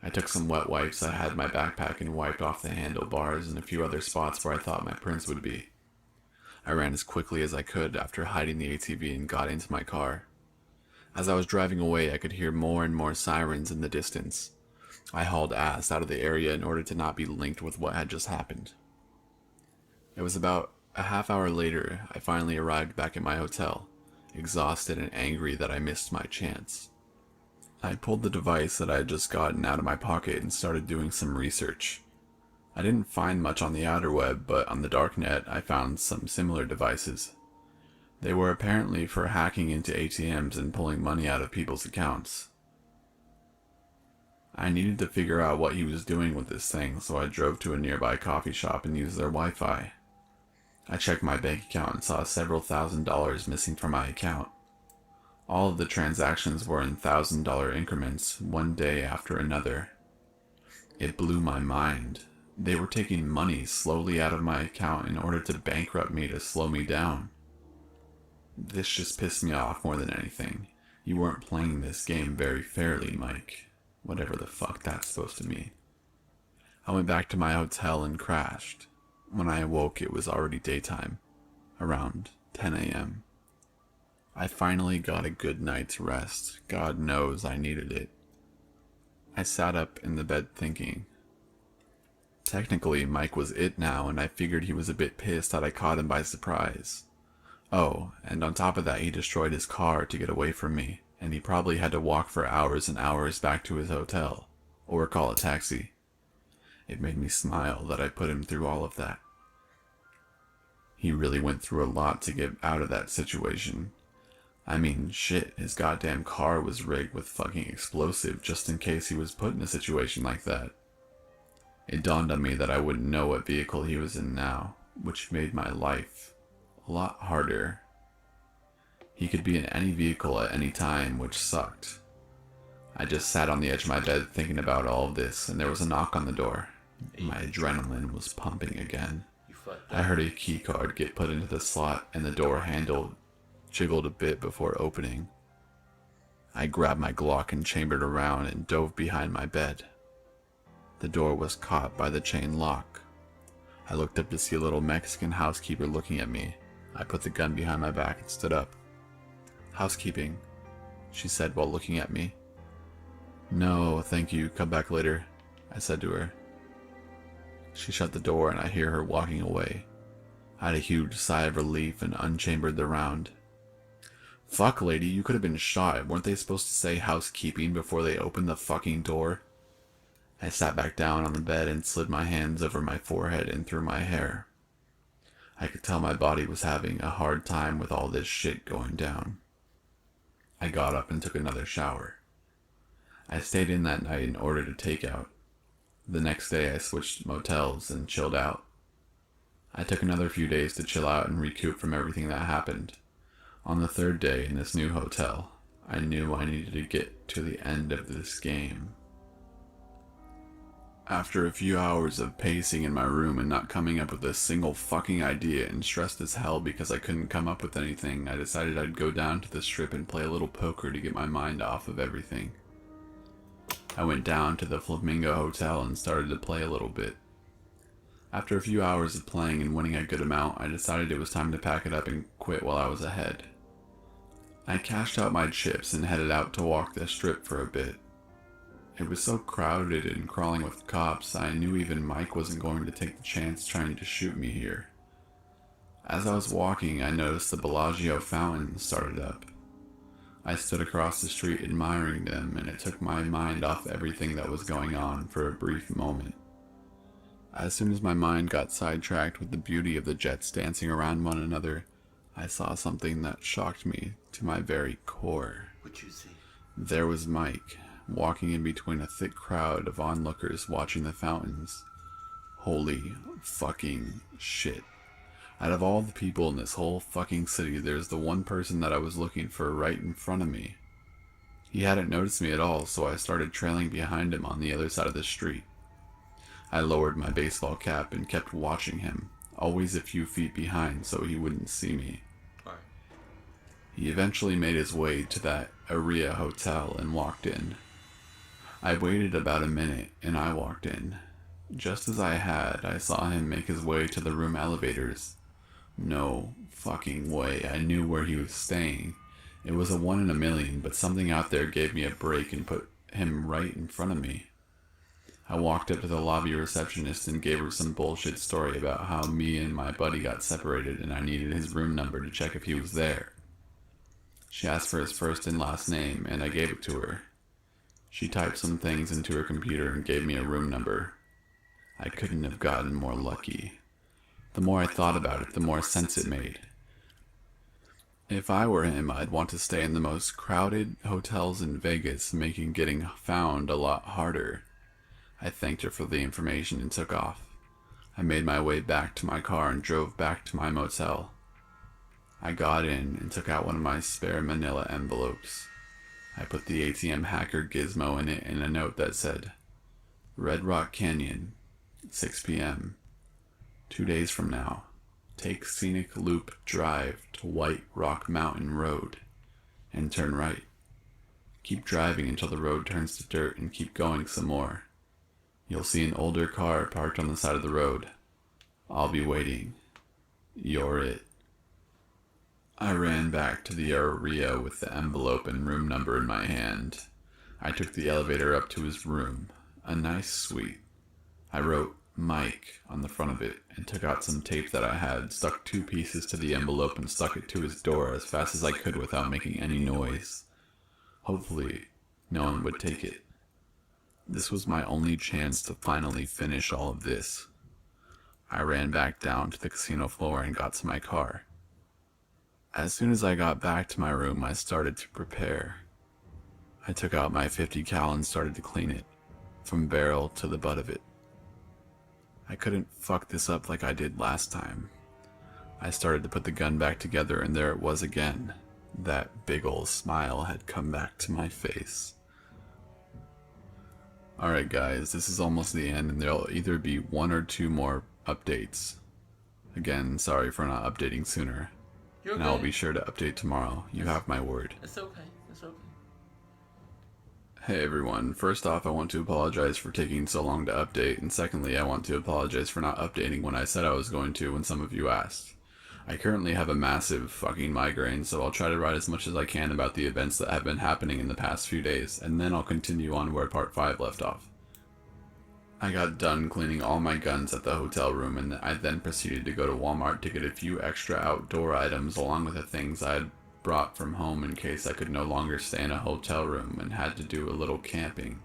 I took some wet wipes I had in my backpack and wiped off the handlebars and a few other spots where I thought my prints would be. I ran as quickly as I could after hiding the ATV and got into my car. As I was driving away, I could hear more and more sirens in the distance. I hauled ass out of the area in order to not be linked with what had just happened. It was about a half hour later I finally arrived back at my hotel, exhausted and angry that I missed my chance. I pulled the device that I had just gotten out of my pocket and started doing some research. I didn't find much on the outer web, but on the darknet I found some similar devices. They were apparently for hacking into ATMs and pulling money out of people's accounts. I needed to figure out what he was doing with this thing, so I drove to a nearby coffee shop and used their Wi-Fi. I checked my bank account and saw several $1,000s missing from my account. All of the transactions were in $1,000 increments, one day after another. It blew my mind. They were taking money slowly out of my account in order to bankrupt me to slow me down. This just pissed me off more than anything. You weren't playing this game very fairly, Mike. Whatever the fuck that's supposed to mean. I went back to my hotel and crashed. When I awoke, it was already daytime, around 10 a.m. I finally got a good night's rest. God knows I needed it. I sat up in the bed thinking. Technically, Mike was it now, and I figured he was a bit pissed that I caught him by surprise. Oh, and on top of that, he destroyed his car to get away from me, and he probably had to walk for hours and hours back to his hotel, or call a taxi. It made me smile that I put him through all of that. He really went through a lot to get out of that situation. I mean, shit, his goddamn car was rigged with fucking explosive just in case he was put in a situation like that. It dawned on me that I wouldn't know what vehicle he was in now, which made my life a lot harder. He could be in any vehicle at any time, which sucked. I just sat on the edge of my bed thinking about all of this, and there was a knock on the door. My adrenaline was pumping again. I heard a key card get put into the slot, and the door handle jiggled a bit before opening. I grabbed my Glock and chambered around and dove behind my bed. The door was caught by the chain lock. I looked up to see a little Mexican housekeeper looking at me. I put the gun behind my back and stood up. "Housekeeping," she said while looking at me. "No, thank you, come back later," I said to her. She shut the door and I hear her walking away. I had a huge sigh of relief and unchambered the round. Fuck, lady, you could have been shot. Weren't they supposed to say housekeeping before they opened the fucking door? I sat back down on the bed and slid my hands over my forehead and through my hair. I could tell my body was having a hard time with all this shit going down. I got up and took another shower. I stayed in that night and ordered a takeout. The next day I switched motels and chilled out. I took another few days to chill out and recoup from everything that happened. On the third day in this new hotel, I knew I needed to get to the end of this game. After a few hours of pacing in my room and not coming up with a single fucking idea and stressed as hell because I couldn't come up with anything, I decided I'd go down to the strip and play a little poker to get my mind off of everything. I went down to the Flamingo Hotel and started to play a little bit. After a few hours of playing and winning a good amount, I decided it was time to pack it up and quit while I was ahead. I cashed out my chips and headed out to walk the strip for a bit. It was so crowded and crawling with cops, I knew even Mike wasn't going to take the chance trying to shoot me here. As I was walking, I noticed the Bellagio fountains started up. I stood across the street admiring them, and it took my mind off everything that was going on for a brief moment. As soon as my mind got sidetracked with the beauty of the jets dancing around one another, I saw something that shocked me to my very core. What'd you see? There was Mike, walking in between a thick crowd of onlookers watching the fountains. Holy fucking shit. Out of all the people in this whole fucking city, there's the one person that I was looking for right in front of me. He hadn't noticed me at all, so I started trailing behind him on the other side of the street. I lowered my baseball cap and kept watching him, always a few feet behind so he wouldn't see me. He eventually made his way to that Aria hotel and walked in. I waited about a minute and I walked in. Just as I saw him make his way to the room elevators. No fucking way, I knew where he was staying. It was a 1 in a million, but something out there gave me a break and put him right in front of me. I walked up to the lobby receptionist and gave her some bullshit story about how me and my buddy got separated and I needed his room number to check if he was there. She asked for his first and last name, and I gave it to her. She typed some things into her computer and gave me a room number. I couldn't have gotten more lucky. The more I thought about it, the more sense it made. If I were him, I'd want to stay in the most crowded hotels in Vegas, making getting found a lot harder. I thanked her for the information and took off. I made my way back to my car and drove back to my motel. I got in and took out one of my spare manila envelopes. I put the ATM hacker gizmo in it and a note that said, Red Rock Canyon, 6 p.m. 2 days from now. Take Scenic Loop Drive to White Rock Mountain Road and turn right. Keep driving until the road turns to dirt and keep going some more. You'll see an older car parked on the side of the road. I'll be waiting. You're it. I ran back to the area with the envelope and room number in my hand. I took the elevator up to his room, a nice suite. I wrote Mike on the front of it and took out some tape that I had, stuck 2 pieces to the envelope and stuck it to his door as fast as I could without making any noise. Hopefully, no one would take it. This was my only chance to finally finish all of this. I ran back down to the casino floor and got to my car. As soon as I got back to my room, I started to prepare. I took out my 50 cal and started to clean it, from barrel to the butt of it. I couldn't fuck this up like I did last time. I started to put the gun back together and there it was again. That big ol' smile had come back to my face. Alright guys, this is almost the end and there'll either be 1 or 2 more updates. Again, sorry for not updating sooner. You're and okay. I'll be sure to update tomorrow. You have my word. It's okay. It's okay. Hey everyone, first off I want to apologize for taking so long to update, and secondly I want to apologize for not updating when I said I was going to when some of you asked. I currently have a massive fucking migraine, so I'll try to write as much as I can about the events that have been happening in the past few days, and then I'll continue on where part 5 left off. I got done cleaning all my guns at the hotel room, and I then proceeded to go to Walmart to get a few extra outdoor items along with the things I had brought from home in case I could no longer stay in a hotel room and had to do a little camping.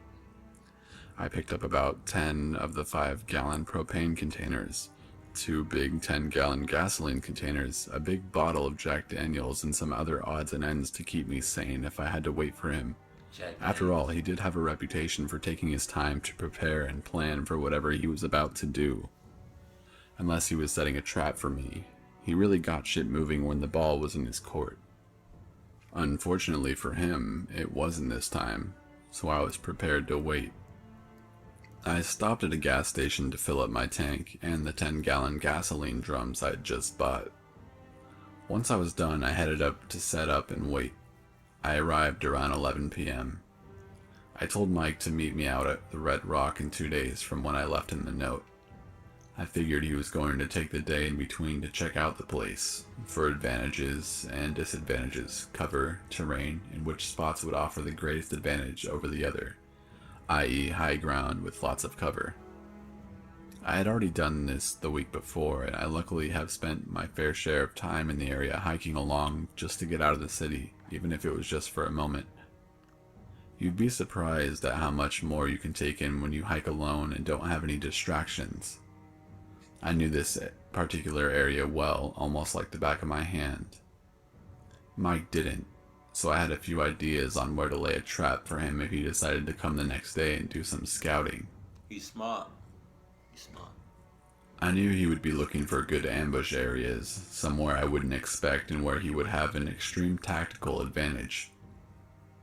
I picked up about 10 of the 5-gallon propane containers, 2 big 10-gallon gasoline containers, a big bottle of Jack Daniels, and some other odds and ends to keep me sane if I had to wait for him. After all, he did have a reputation for taking his time to prepare and plan for whatever he was about to do. Unless he was setting a trap for me, he really got shit moving when the ball was in his court. Unfortunately for him, it wasn't this time, so I was prepared to wait. I stopped at a gas station to fill up my tank and the 10-gallon gasoline drums I'd just bought. Once I was done, I headed up to set up and wait. I arrived around 11 p.m. I told Mike to meet me out at the Red Rock in 2 days from when I left in the note. I figured he was going to take the day in between to check out the place, for advantages and disadvantages, cover, terrain, and which spots would offer the greatest advantage over the other, i.e. high ground with lots of cover. I had already done this the week before, and I luckily have spent my fair share of time in the area hiking along just to get out of the city, even if it was just for a moment. You'd be surprised at how much more you can take in when you hike alone and don't have any distractions. I knew this particular area well, almost like the back of my hand. Mike didn't, so I had a few ideas on where to lay a trap for him if he decided to come the next day and do some scouting. He's smart. He's smart. I knew he would be looking for good ambush areas, somewhere I wouldn't expect and where he would have an extreme tactical advantage.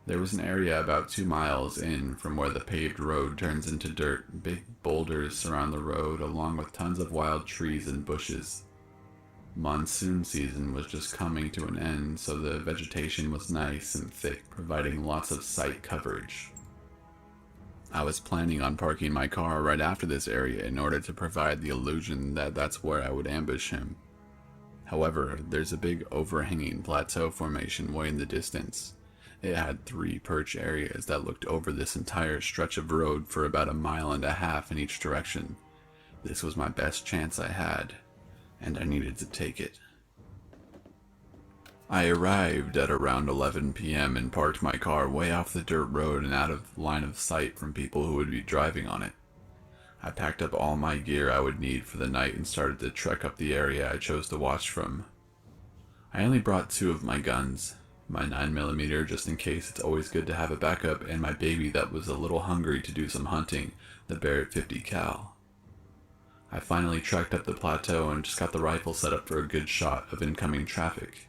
There was an area about 2 miles in from where the paved road turns into dirt. Big boulders surround the road, along with tons of wild trees and bushes. Monsoon season was just coming to an end, so the vegetation was nice and thick, providing lots of sight coverage. I was planning on parking my car right after this area in order to provide the illusion that that's where I would ambush him. However, there's a big overhanging plateau formation way in the distance, It had 3 perch areas that looked over this entire stretch of road for about 1.5 miles in each direction. This was my best chance I had, and I needed to take it. I arrived at around 11 p.m. and parked my car way off the dirt road and out of line of sight from people who would be driving on it. I packed up all my gear I would need for the night and started to trek up the area I chose to watch from. I only brought 2 of my guns, my 9mm just in case, it's always good to have a backup, and my baby that was a little hungry to do some hunting, the Barrett 50 cal. I finally trekked up the plateau and just got the rifle set up for a good shot of incoming traffic.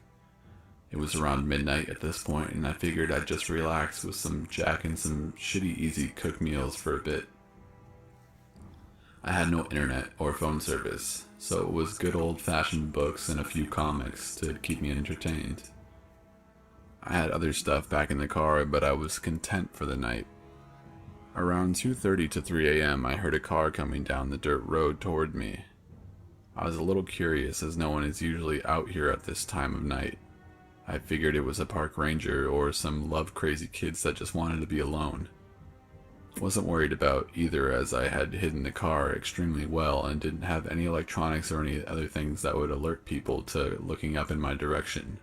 It was around midnight at this point, and I figured I'd just relax with some Jack and some shitty easy cooked meals for a bit. I had no internet or phone service, so it was good old-fashioned books and a few comics to keep me entertained. I had other stuff back in the car, but I was content for the night. Around 2:30 to 3 a.m. I heard a car coming down the dirt road toward me. I was a little curious as no one is usually out here at this time of night. I figured it was a park ranger or some love-crazy kids that just wanted to be alone. Wasn't worried about either as I had hidden the car extremely well and didn't have any electronics or any other things that would alert people to looking up in my direction.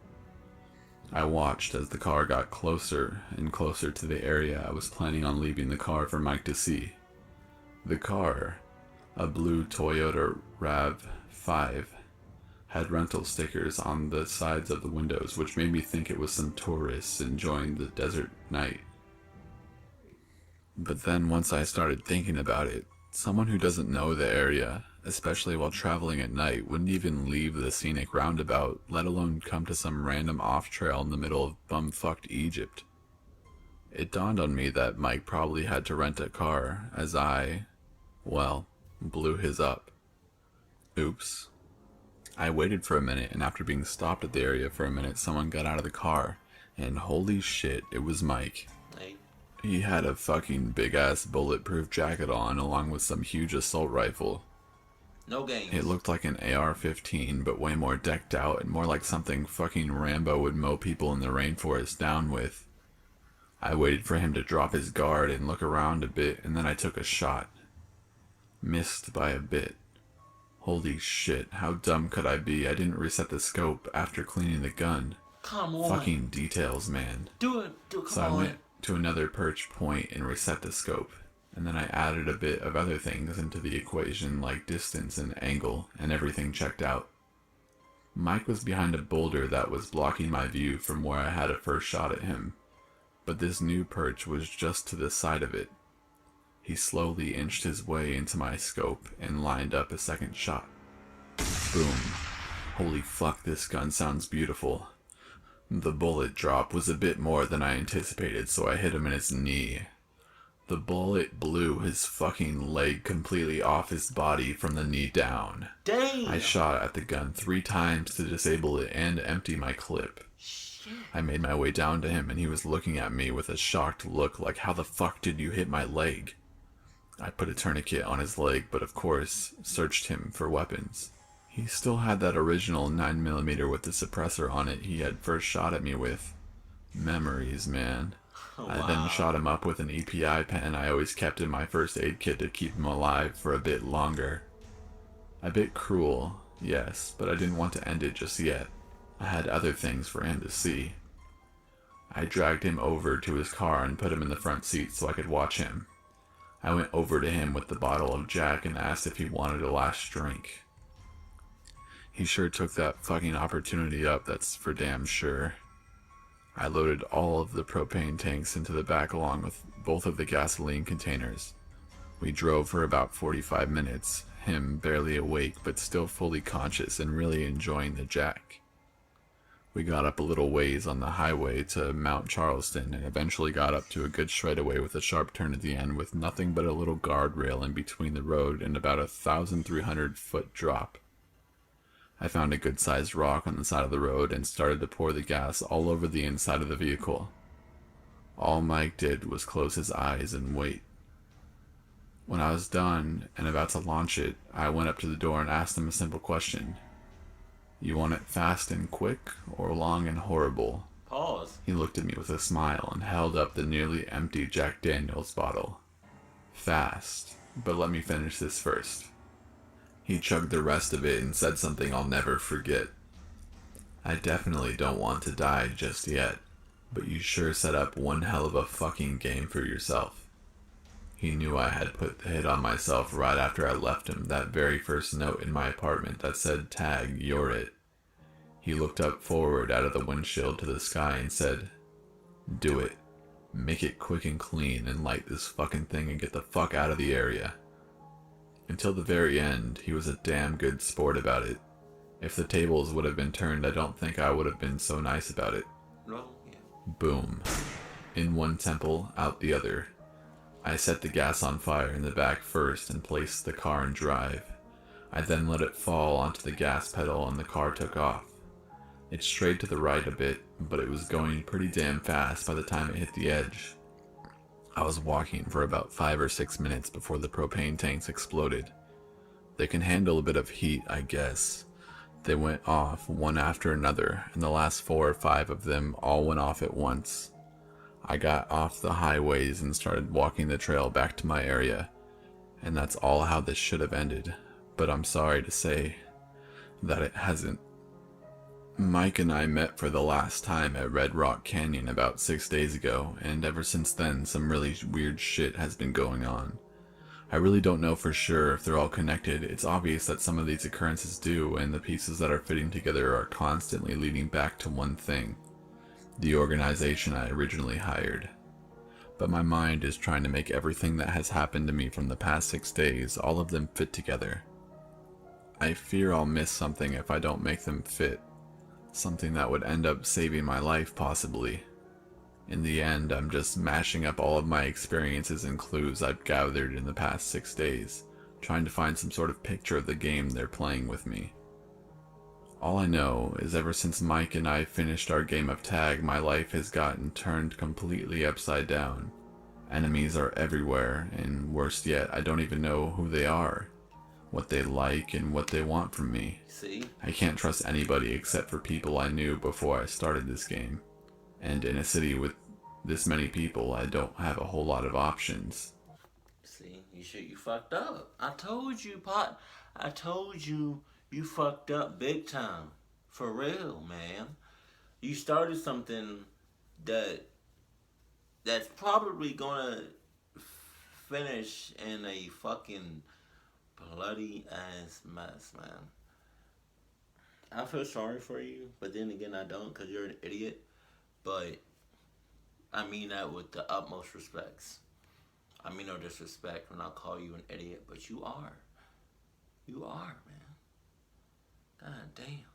I watched as the car got closer and closer to the area I was planning on leaving the car for Mike to see. The car, a blue Toyota RAV5, had rental stickers on the sides of the windows, which made me think it was some tourists enjoying the desert night. But then once I started thinking about it, someone who doesn't know the area, especially while traveling at night, wouldn't even leave the scenic roundabout, let alone come to some random off-trail in the middle of bumfucked Egypt. It dawned on me that Mike probably had to rent a car, as I, well, blew his up. Oops. I waited for a minute, and after being stopped at the area for a minute, someone got out of the car, and holy shit, it was Mike. Hey. He had a fucking big-ass bulletproof jacket on, along with some huge assault rifle. No games. It looked like an AR-15, but way more decked out, and more like something fucking Rambo would mow people in the rainforest down with. I waited for him to drop his guard and look around a bit, and then I took a shot. Missed by a bit. Holy shit, how dumb could I be? I didn't reset the scope after cleaning the gun. Come on. Fucking details, man. Do it. Come So on. I went to another perch point and reset the scope, and then I added a bit of other things into the equation like distance and angle, and everything checked out. Mike was behind a boulder that was blocking my view from where I had a first shot at him, but this new perch was just to the side of it. He slowly inched his way into my scope and lined up a second shot. Boom. Holy fuck, this gun sounds beautiful. The bullet drop was a bit more than I anticipated, so I hit him in his knee. The bullet blew his fucking leg completely off his body from the knee down. Damn. I shot at the gun 3 times to disable it and empty my clip. Shit. I made my way down to him and he was looking at me with a shocked look like, how the fuck did you hit my leg? I put a tourniquet on his leg, but of course, searched him for weapons. He still had that original 9mm with the suppressor on it he had first shot at me with. Memories, man. Oh, I then shot him up with an EPI pen I always kept in my first aid kit to keep him alive for a bit longer. A bit cruel, yes, but I didn't want to end it just yet. I had other things for him to see. I dragged him over to his car and put him in the front seat so I could watch him. I went over to him with the bottle of Jack and asked if he wanted a last drink. He sure took that fucking opportunity up, that's for damn sure. I loaded all of the propane tanks into the back along with both of the gasoline containers. We drove for about 45 minutes, him barely awake but still fully conscious and really enjoying the Jack. We got up a little ways on the highway to Mount Charleston and eventually got up to a good straightaway with a sharp turn at the end with nothing but a little guardrail in between the road and about 1,300-foot drop. I found a good-sized rock on the side of the road and started to pour the gas all over the inside of the vehicle. All Mike did was close his eyes and wait. When I was done and about to launch it, I went up to the door and asked him a simple question. You want it fast and quick, or long and horrible? Pause. He looked at me with a smile and held up the nearly empty Jack Daniels bottle. Fast, but let me finish this first. He chugged the rest of it and said something I'll never forget. I definitely don't want to die just yet, but you sure set up one hell of a fucking game for yourself. He knew I had put the hit on myself right after I left him that very first note in my apartment that said, "Tag, you're it." He looked up forward out of the windshield to the sky and said, "Do it. Make it quick and clean and light this fucking thing and get the fuck out of the area." Until the very end, he was a damn good sport about it. If the tables would have been turned, I don't think I would have been so nice about it. No, yeah. Boom. In one temple, out the other. I set the gas on fire in the back first and placed the car in drive. I then let it fall onto the gas pedal and the car took off. It strayed to the right a bit, but it was going pretty damn fast by the time it hit the edge. I was walking for about 5 or 6 minutes before the propane tanks exploded. They can handle a bit of heat, I guess. They went off one after another, and the last 4 or 5 of them all went off at once. I got off the highways and started walking the trail back to my area, and that's all how this should have ended, but I'm sorry to say that it hasn't. Mike and I met for the last time at Red Rock Canyon about 6 days ago, and ever since then some really weird shit has been going on. I really don't know for sure if they're all connected. It's obvious that some of these occurrences do, and the pieces that are fitting together are constantly leading back to one thing: the organization I originally hired. But my mind is trying to make everything that has happened to me from the past 6 days, all of them fit together. I fear I'll miss something if I don't make them fit. Something that would end up saving my life, possibly. In the end, I'm just mashing up all of my experiences and clues I've gathered in the past 6 days, trying to find some sort of picture of the game they're playing with me. All I know is ever since Mike and I finished our game of tag, my life has gotten turned completely upside down. Enemies are everywhere, and worse yet, I don't even know who they are, what they like, and what they want from me. See? I can't trust anybody except for people I knew before I started this game. And in a city with this many people, I don't have a whole lot of options. See, you fucked up. I told you, Pot. I told you fucked up big time. For real, man. You started something that's probably gonna finish in a fucking bloody ass mess, man. I feel sorry for you, but then again I don't, because you're an idiot. But I mean that with the utmost respects. I mean no disrespect when I call you an idiot, but you are. You are, man. God damn.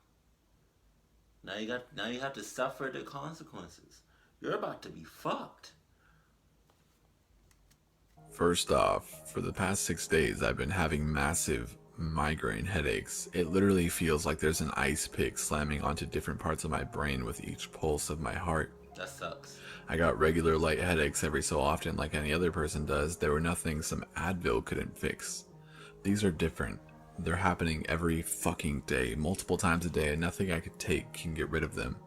Now you have to suffer the consequences. You're about to be fucked. First off, for the past 6 days I've been having massive migraine headaches. It literally feels like there's an ice pick slamming onto different parts of my brain with each pulse of my heart. That sucks. I got regular light headaches every so often like any other person does. They were nothing some Advil couldn't fix. These are different. They're happening every fucking day, multiple times a day, and nothing I could take can get rid of them.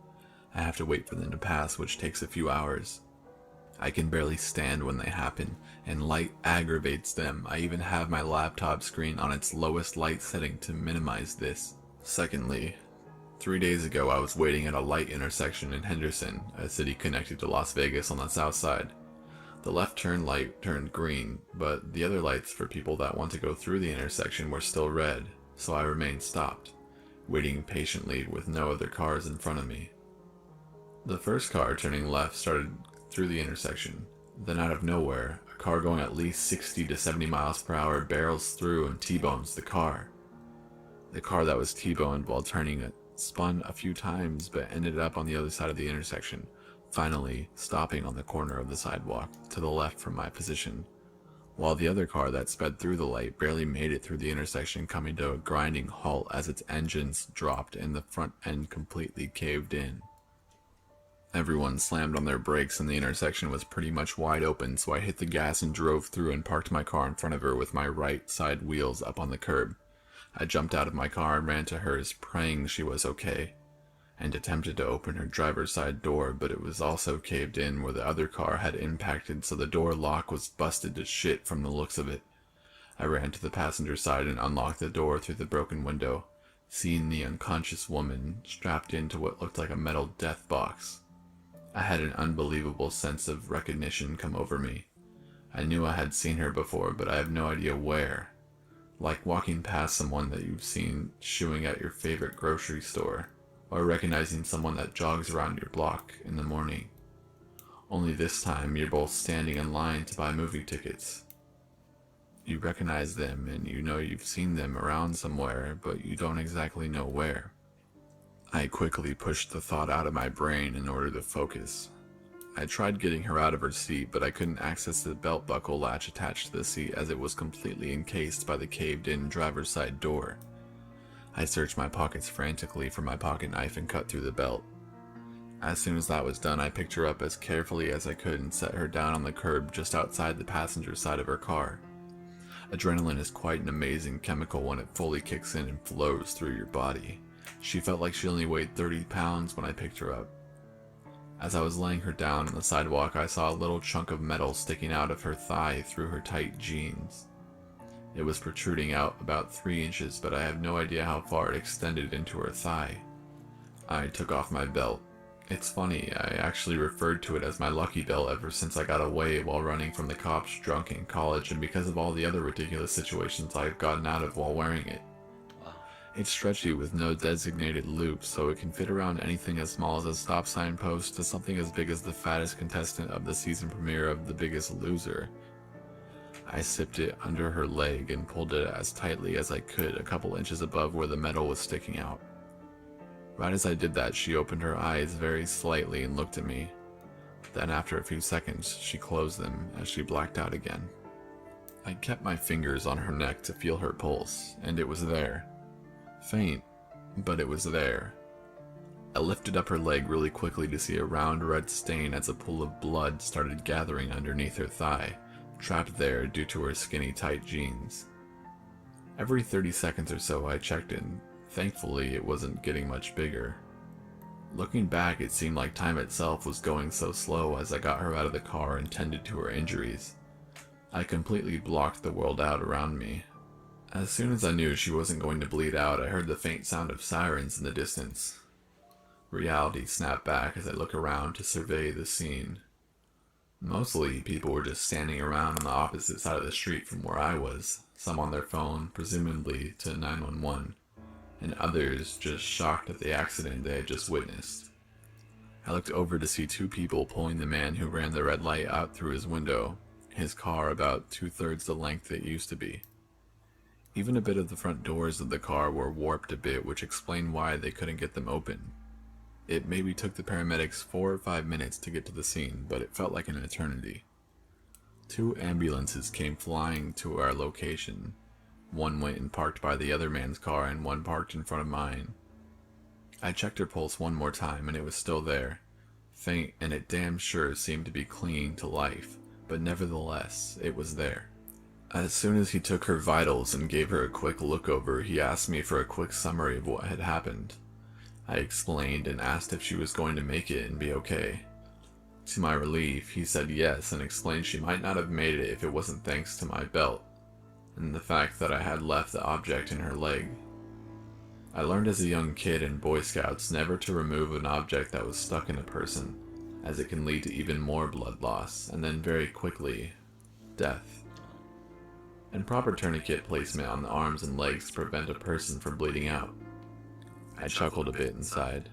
I have to wait for them to pass, which takes a few hours. I can barely stand when they happen, and light aggravates them. I even have my laptop screen on its lowest light setting to minimize this. Secondly, 3 days ago I was waiting at a light intersection in Henderson, a city connected to Las Vegas on the south side. The left turn light turned green, but the other lights for people that want to go through the intersection were still red, so I remained stopped, waiting patiently with no other cars in front of me. The first car turning left started through the intersection. Then out of nowhere, a car going at least 60 to 70 miles per hour barrels through and T-bones the car. The car that was T-boned while turning it spun a few times but ended up on the other side of the intersection, finally stopping on the corner of the sidewalk to the left from my position, while the other car that sped through the light barely made it through the intersection, coming to a grinding halt as its engines dropped and the front end completely caved in. Everyone slammed on their brakes and the intersection was pretty much wide open, so I hit the gas and drove through and parked my car in front of her with my right side wheels up on the curb. I jumped out of my car and ran to hers, praying she was okay. and attempted to open her driver's side door, but it was also caved in where the other car had impacted, so the door lock was busted to shit from the looks of it. I ran to the passenger side and unlocked the door through the broken window, seeing the unconscious woman strapped into what looked like a metal death box. I had an unbelievable sense of recognition come over me. I knew I had seen her before, but I have no idea where. Like walking past someone that you've seen shooing at your favorite grocery store, or recognizing someone that jogs around your block in the morning. Only this time you're both standing in line to buy movie tickets. You recognize them and you know you've seen them around somewhere, but you don't exactly know where. I quickly pushed the thought out of my brain in order to focus. I tried getting her out of her seat, but I couldn't access the belt buckle latch attached to the seat as it was completely encased by the caved-in driver's side door. I searched my pockets frantically for my pocket knife and cut through the belt. As soon as that was done, I picked her up as carefully as I could and set her down on the curb just outside the passenger side of her car. Adrenaline is quite an amazing chemical when it fully kicks in and flows through your body. She felt like she only weighed 30 pounds when I picked her up. As I was laying her down on the sidewalk, I saw a little chunk of metal sticking out of her thigh through her tight jeans. It was protruding out about 3 inches, but I have no idea how far it extended into her thigh. I took off my belt. It's funny, I actually referred to it as my lucky belt ever since I got away while running from the cops drunk in college and because of all the other ridiculous situations I've gotten out of while wearing it. It's stretchy with no designated loop, so it can fit around anything as small as a stop sign post to something as big as the fattest contestant of the season premiere of The Biggest Loser. I sipped it under her leg and pulled it as tightly as I could, a couple inches above where the metal was sticking out. Right as I did that, she opened her eyes very slightly and looked at me. Then after a few seconds, she closed them as she blacked out again. I kept my fingers on her neck to feel her pulse, and it was there. Faint, but it was there. I lifted up her leg really quickly to see a round red stain as a pool of blood started gathering underneath her thigh, trapped there due to her skinny tight jeans. Every 30 seconds or so I checked in. Thankfully, it wasn't getting much bigger. Looking back, it seemed like time itself was going so slow as I got her out of the car and tended to her injuries. I completely blocked the world out around me. As soon as I knew she wasn't going to bleed out, I heard the faint sound of sirens in the distance. Reality snapped back as I looked around to survey the scene. Mostly, people were just standing around on the opposite side of the street from where I was, some on their phone, presumably to 911, and others just shocked at the accident they had just witnessed. I looked over to see 2 people pulling the man who ran the red light out through his window, his car about 2/3 the length it used to be. Even a bit of the front doors of the car were warped a bit, which explained why they couldn't get them open. It maybe took the paramedics 4 or 5 minutes to get to the scene, but it felt like an eternity. 2 ambulances came flying to our location. One went and parked by the other man's car, and one parked in front of mine. I checked her pulse one more time, and it was still there. Faint, and it damn sure seemed to be clinging to life, but nevertheless, it was there. As soon as he took her vitals and gave her a quick look over, he asked me for a quick summary of what had happened. I explained and asked if she was going to make it and be okay. To my relief, he said yes and explained she might not have made it if it wasn't thanks to my belt, and the fact that I had left the object in her leg. I learned as a young kid in Boy Scouts never to remove an object that was stuck in a person, as it can lead to even more blood loss, and then very quickly, death. And proper tourniquet placement on the arms and legs to prevent a person from bleeding out. I chuckled a bit inside.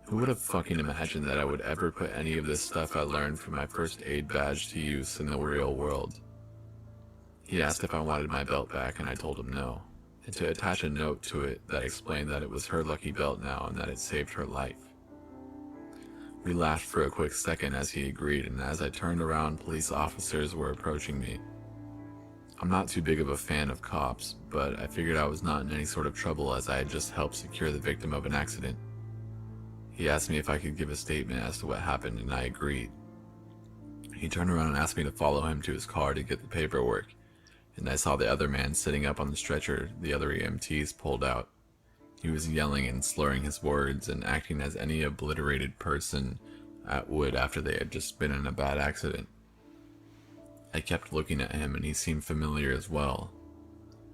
Who would have fucking imagined that I would ever put any of this stuff I learned from my first aid badge to use in the real world? He asked if I wanted my belt back, and I told him no, and to attach a note to it that explained that it was her lucky belt now and that it saved her life. We laughed for a quick second as he agreed, and as I turned around, police officers were approaching me. I'm not too big of a fan of cops, but I figured I was not in any sort of trouble as I had just helped secure the victim of an accident. He asked me if I could give a statement as to what happened, and I agreed. He turned around and asked me to follow him to his car to get the paperwork, and I saw the other man sitting up on the stretcher the other EMTs pulled out. He was yelling and slurring his words and acting as any obliterated person would after they had just been in a bad accident. I kept looking at him and he seemed familiar as well.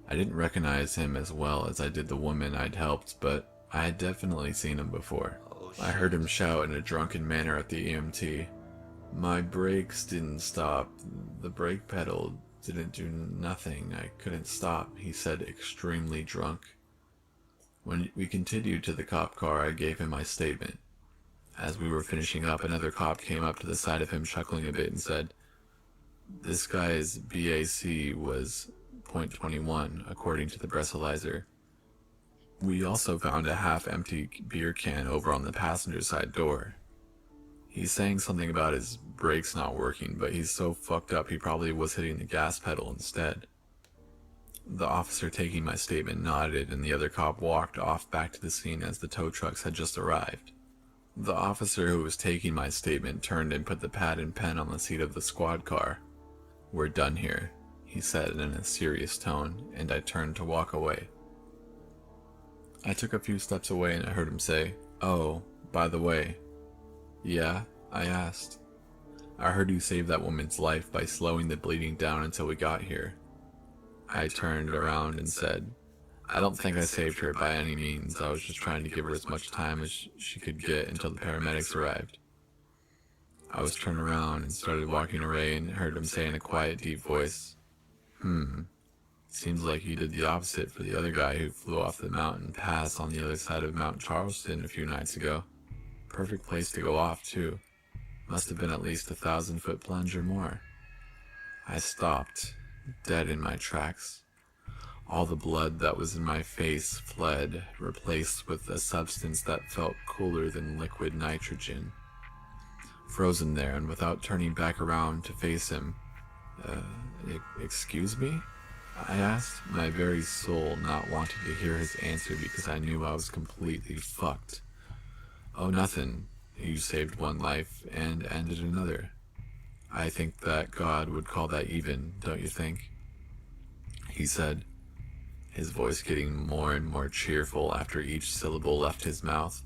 I didn't recognize him as well as I did the woman I'd helped, but I had definitely seen him before. Oh, I heard him shout in a drunken manner at the EMT. My brakes didn't stop. The brake pedal didn't do nothing. I couldn't stop, he said, extremely drunk. When we continued to the cop car, I gave him my statement. As we were finishing up, another cop came up to the side of him, chuckling a bit, and said, "This guy's BAC was .21, according to the breathalyzer. We also found a half-empty beer can over on the passenger side door. He's saying something about his brakes not working, but he's so fucked up he probably was hitting the gas pedal instead." The officer taking my statement nodded, and the other cop walked off back to the scene as the tow trucks had just arrived. The officer who was taking my statement turned and put the pad and pen on the seat of the squad car. "We're done here," he said in a serious tone, and I turned to walk away. I took a few steps away and I heard him say, "Oh, by the way." "Yeah?" I asked. "I heard you saved that woman's life by slowing the bleeding down until we got here." I turned around and said, "I don't think I saved her by any means. I was just trying to give her as much time as she could get until the paramedics arrived." I was turned around and started walking away and heard him say in a quiet, deep voice, "Seems like you did the opposite for the other guy who flew off the mountain pass on the other side of Mount Charleston a few nights ago. Perfect place to go off, too. Must have been at least 1,000-foot plunge or more." I stopped, dead in my tracks. All the blood that was in my face fled, replaced with a substance that felt cooler than liquid nitrogen. Frozen there, and without turning back around to face him, "Excuse me?" I asked, my very soul not wanting to hear his answer because I knew I was completely fucked. "Oh, nothing. You saved one life and ended another. I think that God would call that even, don't you think?" he said, his voice getting more and more cheerful after each syllable left his mouth,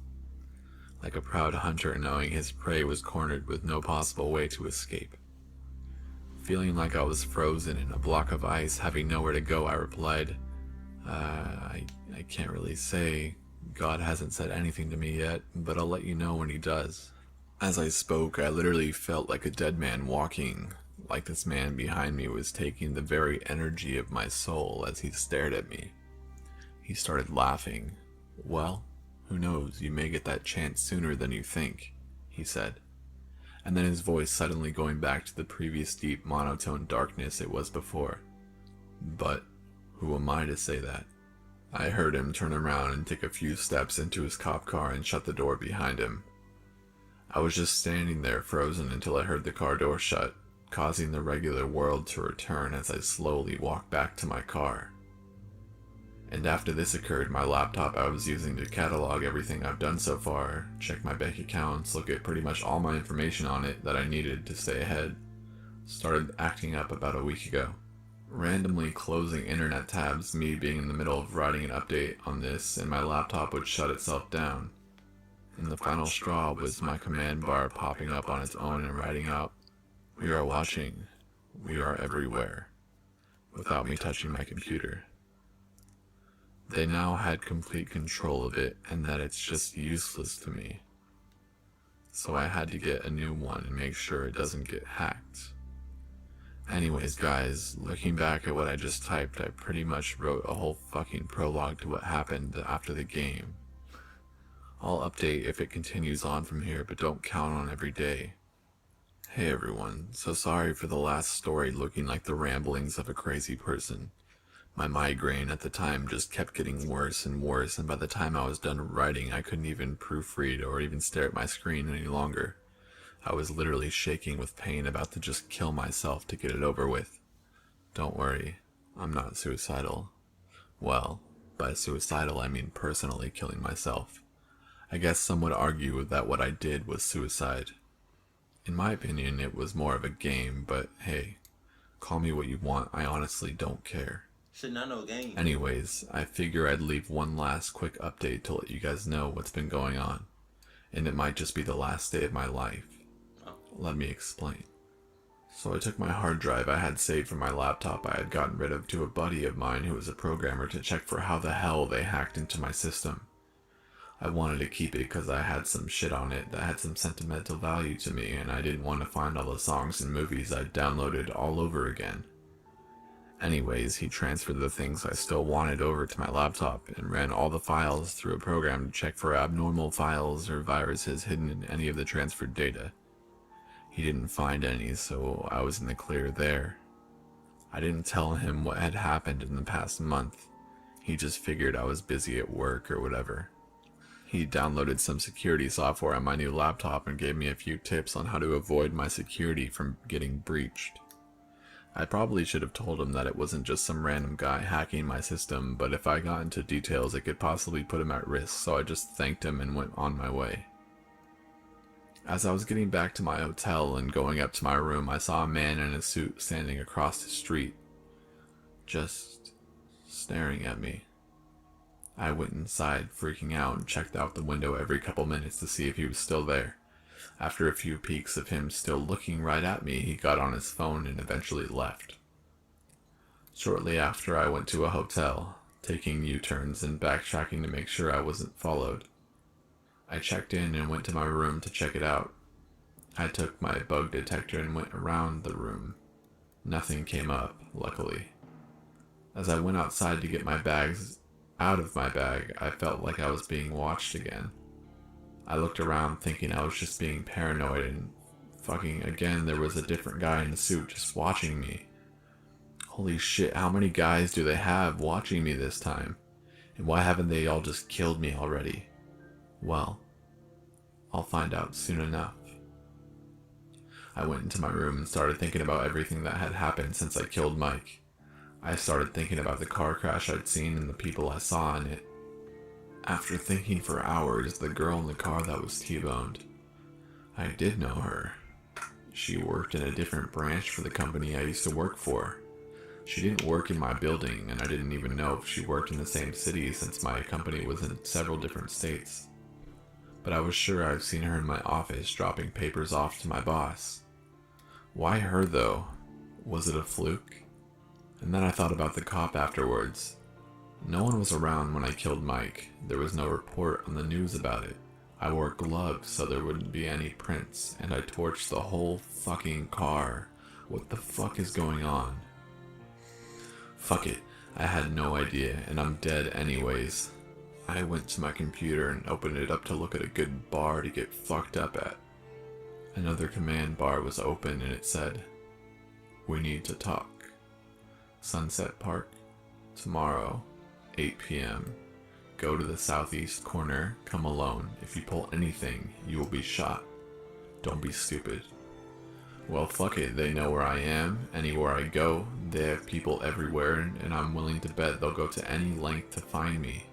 like a proud hunter knowing his prey was cornered with no possible way to escape. Feeling like I was frozen in a block of ice, having nowhere to go, I replied, I can't really say. God hasn't said anything to me yet, but I'll let you know when he does." As I spoke, I literally felt like a dead man walking, like this man behind me was taking the very energy of my soul as he stared at me. He started laughing. "Well, who knows, you may get that chance sooner than you think," he said. And then his voice suddenly going back to the previous deep monotone darkness it was before. "But who am I to say that?" I heard him turn around and take a few steps into his cop car and shut the door behind him. I was just standing there frozen until I heard the car door shut, causing the regular world to return as I slowly walked back to my car. And after this occurred, my laptop I was using to catalog everything I've done so far, check my bank accounts, look at pretty much all my information on it that I needed to stay ahead, started acting up about a week ago. Randomly closing internet tabs, me being in the middle of writing an update on this, and my laptop would shut itself down. And the final straw was my command bar popping up on its own and writing out, "We are watching. We are everywhere," without me touching my computer. They now had complete control of it, and that it's just useless to me. So I had to get a new one and make sure it doesn't get hacked. Anyways, guys, looking back at what I just typed, I pretty much wrote a whole fucking prologue to what happened after the game. I'll update if it continues on from here, but don't count on every day. Hey everyone, so sorry for the last story looking like the ramblings of a crazy person. My migraine at the time just kept getting worse and worse, and by the time I was done writing, I couldn't even proofread or even stare at my screen any longer. I was literally shaking with pain, about to just kill myself to get it over with. Don't worry, I'm not suicidal. Well, by suicidal I mean personally killing myself. I guess some would argue that what I did was suicide. In my opinion, it was more of a game, but hey, call me what you want, I honestly don't care. Shit, not no game. Anyways, I figure I'd leave one last quick update to let you guys know what's been going on. And it might just be the last day of my life. Oh. Let me explain. So I took my hard drive I had saved from my laptop I had gotten rid of to a buddy of mine who was a programmer to check for how the hell they hacked into my system. I wanted to keep it because I had some shit on it that had some sentimental value to me, and I didn't want to find all the songs and movies I'd downloaded all over again. Anyways, he transferred the things I still wanted over to my laptop and ran all the files through a program to check for abnormal files or viruses hidden in any of the transferred data. He didn't find any, so I was in the clear there. I didn't tell him what had happened in the past month. He just figured I was busy at work or whatever. He downloaded some security software on my new laptop and gave me a few tips on how to avoid my security from getting breached. I probably should have told him that it wasn't just some random guy hacking my system, but if I got into details it could possibly put him at risk, so I just thanked him and went on my way. As I was getting back to my hotel and going up to my room, I saw a man in a suit standing across the street, just staring at me. I went inside, freaking out, and checked out the window every couple minutes to see if he was still there. After a few peeks of him still looking right at me, he got on his phone and eventually left. Shortly after, I went to a hotel, taking U-turns and backtracking to make sure I wasn't followed. I checked in and went to my room to check it out. I took my bug detector and went around the room. Nothing came up, luckily. As I went outside to get my bags out of my bag, I felt like I was being watched again. I looked around thinking I was just being paranoid, and fucking again there was a different guy in a suit just watching me. Holy shit, how many guys do they have watching me this time? And why haven't they all just killed me already? Well, I'll find out soon enough. I went into my room and started thinking about everything that had happened since I killed Mike. I started thinking about the car crash I'd seen and the people I saw in it. After thinking for hours, the girl in the car that was T-boned. I did know her. She worked in a different branch for the company I used to work for. She didn't work in my building, and I didn't even know if she worked in the same city since my company was in several different states. But I was sure I've seen her in my office dropping papers off to my boss. Why her though? Was it a fluke? And then I thought about the cop afterwards. No one was around when I killed Mike. There was no report on the news about it. I wore gloves so there wouldn't be any prints, and I torched the whole fucking car. What the fuck is going on? Fuck it, I had no idea, and I'm dead anyways. I went to my computer and opened it up to look at a good bar to get fucked up at. Another command bar was open and it said, "We need to talk. Sunset Park, tomorrow, 8 p.m. Go to the southeast corner, come alone. If you pull anything, you will be shot. Don't be stupid." Well, fuck it, they know where I am. Anywhere I go, they have people everywhere, and I'm willing to bet they'll go to any length to find me.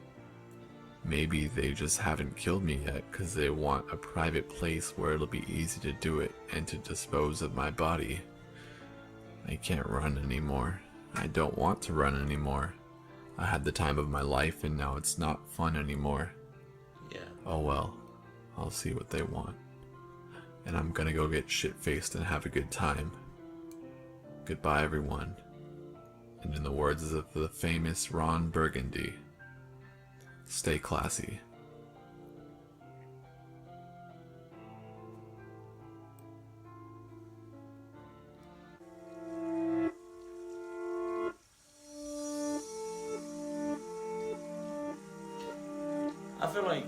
Maybe they just haven't killed me yet because they want a private place where it'll be easy to do it and to dispose of my body. I can't run anymore. I don't want to run anymore. I had the time of my life and now it's not fun anymore. Yeah. Oh well, I'll see what they want. And I'm gonna go get shit-faced and have a good time. Goodbye everyone. And in the words of the famous Ron Burgundy, stay classy. I feel like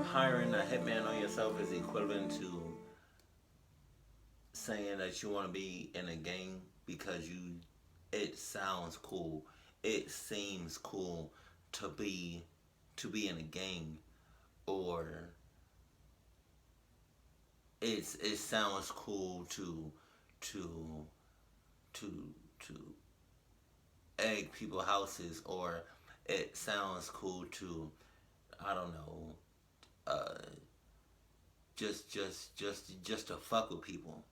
hiring a hitman on yourself is equivalent to saying that you want to be in a gang because it sounds cool. It seems cool to be in a gang, or it sounds cool to to egg people houses, or it sounds cool to, I don't know, just to fuck with people.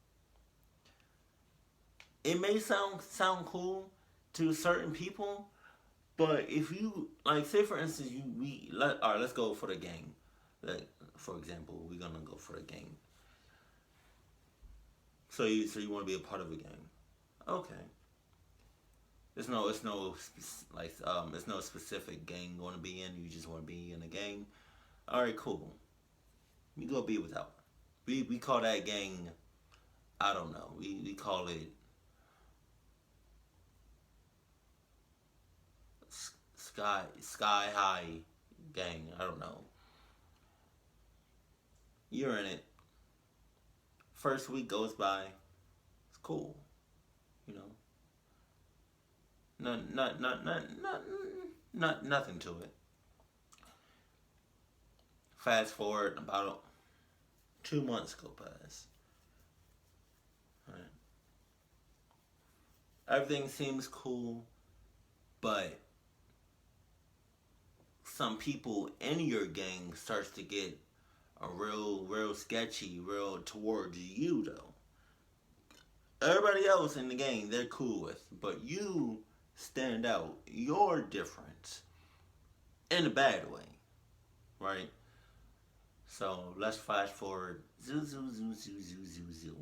it may sound cool to certain people, but if you like, say for instance, all right, let's go for the gang. Like for example, we're gonna go for the gang. So you want to be a part of a gang? Okay. It's no specific gang you want to be in. You just want to be in a gang. All right, cool. You go be with that one. We call that gang. I don't know. We call it sky high gang. I don't know. You're in it. First week goes by. It's cool. You know. Nothing to it. Fast forward, about 2 months go past. Right. Everything seems cool, but some people in your gang starts to get a real sketchy, real towards you though. Everybody else in the gang they're cool with, but you stand out. You're different in a bad way, right? So let's flash forward. Zoo, zoo, zoo, zoo, zoo, zoo, zoo.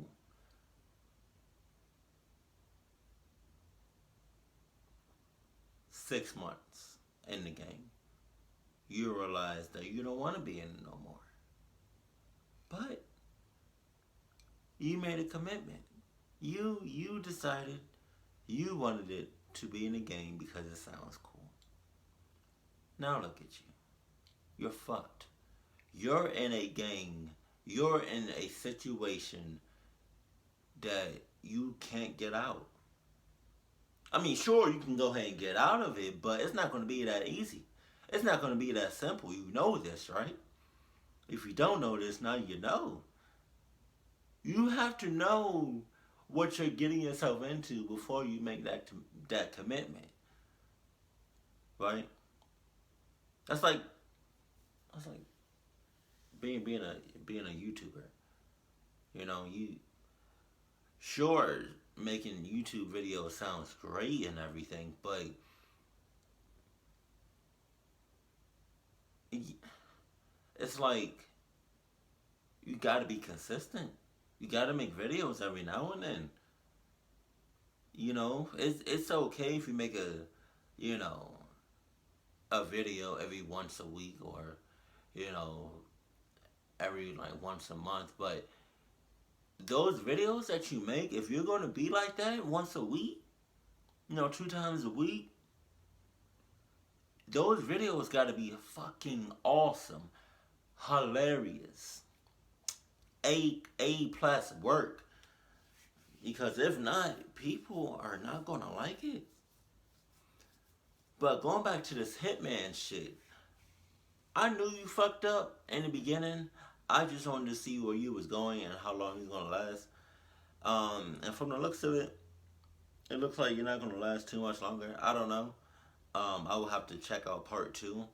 Six months in the game, you realize that you don't want to be in it no more. But you made a commitment. You decided you wanted it to be in a game because it sounds cool. Now look at you. You're fucked. You're in a gang. You're in a situation that you can't get out. I mean, sure, you can go ahead and get out of it, but it's not going to be that easy. It's not going to be that simple. You know this, right? If you don't know this, now you know. You have to know what you're getting yourself into before you make that commitment, right? That's like being a YouTuber. You know, you sure making YouTube videos sounds great and everything, but it's like you got to be consistent. You got to make videos every now and then. You know, it's okay if you make a video every once a week, or every like once a month, but those videos that you make, if you're going to be like that once a week, 2 times a week, those videos got to be fucking awesome, hilarious, A plus work. Because if not, people are not going to like it. But going back to this Hitman shit, I knew you fucked up in the beginning. I just wanted to see where you was going and how long you was going to last. And from the looks of it, it looks like you're not going to last too much longer. I don't know. I will have to check out part 2,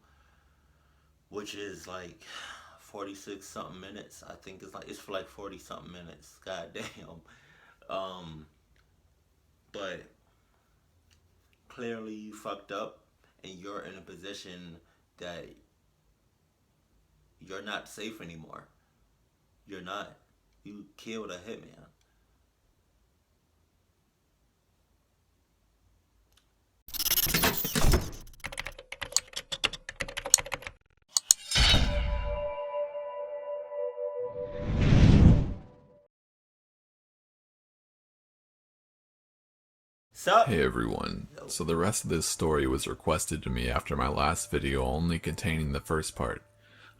which is like 46 something minutes. I think it's for like 40 something minutes. God damn. But clearly you fucked up and you're in a position that you're not safe anymore. You're not. You killed a hitman. Sup? Hey everyone, so the rest of this story was requested to me after my last video only containing the first part.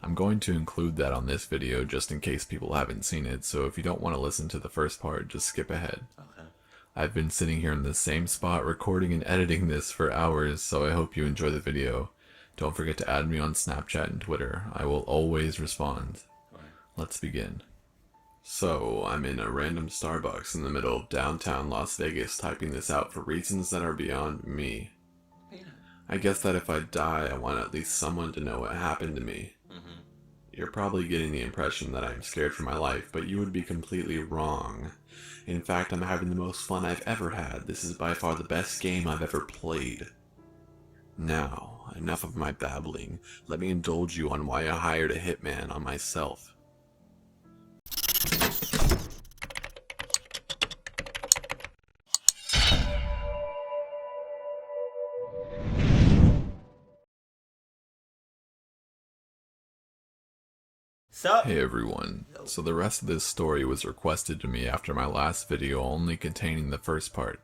I'm going to include that on this video just in case people haven't seen it, so if you don't want to listen to the first part, just skip ahead. Okay. I've been sitting here in the same spot recording and editing this for hours, so I hope you enjoy the video. Don't forget to add me on Snapchat and Twitter. I will always respond. Right. Let's begin. So, I'm in a random Starbucks in the middle of downtown Las Vegas typing this out for reasons that are beyond me. Yeah. I guess that if I die, I want at least someone to know what happened to me. Mm-hmm. You're probably getting the impression that I'm scared for my life, but you would be completely wrong. In fact, I'm having the most fun I've ever had. This is by far the best game I've ever played. Now, enough of my babbling. Let me indulge you on why I hired a hitman on myself. Sup? Hey everyone, so the rest of this story was requested to me after my last video only containing the first part.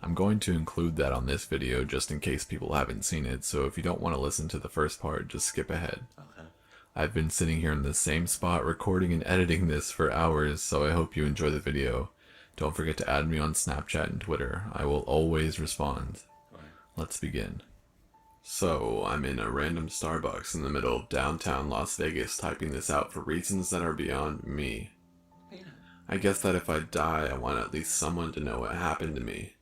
I'm going to include that on this video just in case people haven't seen it, so if you don't want to listen to the first part, just skip ahead. Okay. I've been sitting here in the same spot recording and editing this for hours, so I hope you enjoy the video. Don't forget to add me on Snapchat and Twitter. I will always respond. Right. Let's begin. So, I'm in a random Starbucks in the middle of downtown Las Vegas typing this out for reasons that are beyond me. I guess that if I die, I want at least someone to know what happened to me.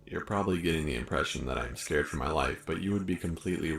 You're probably getting the impression that I'm scared for my life, but you would be completely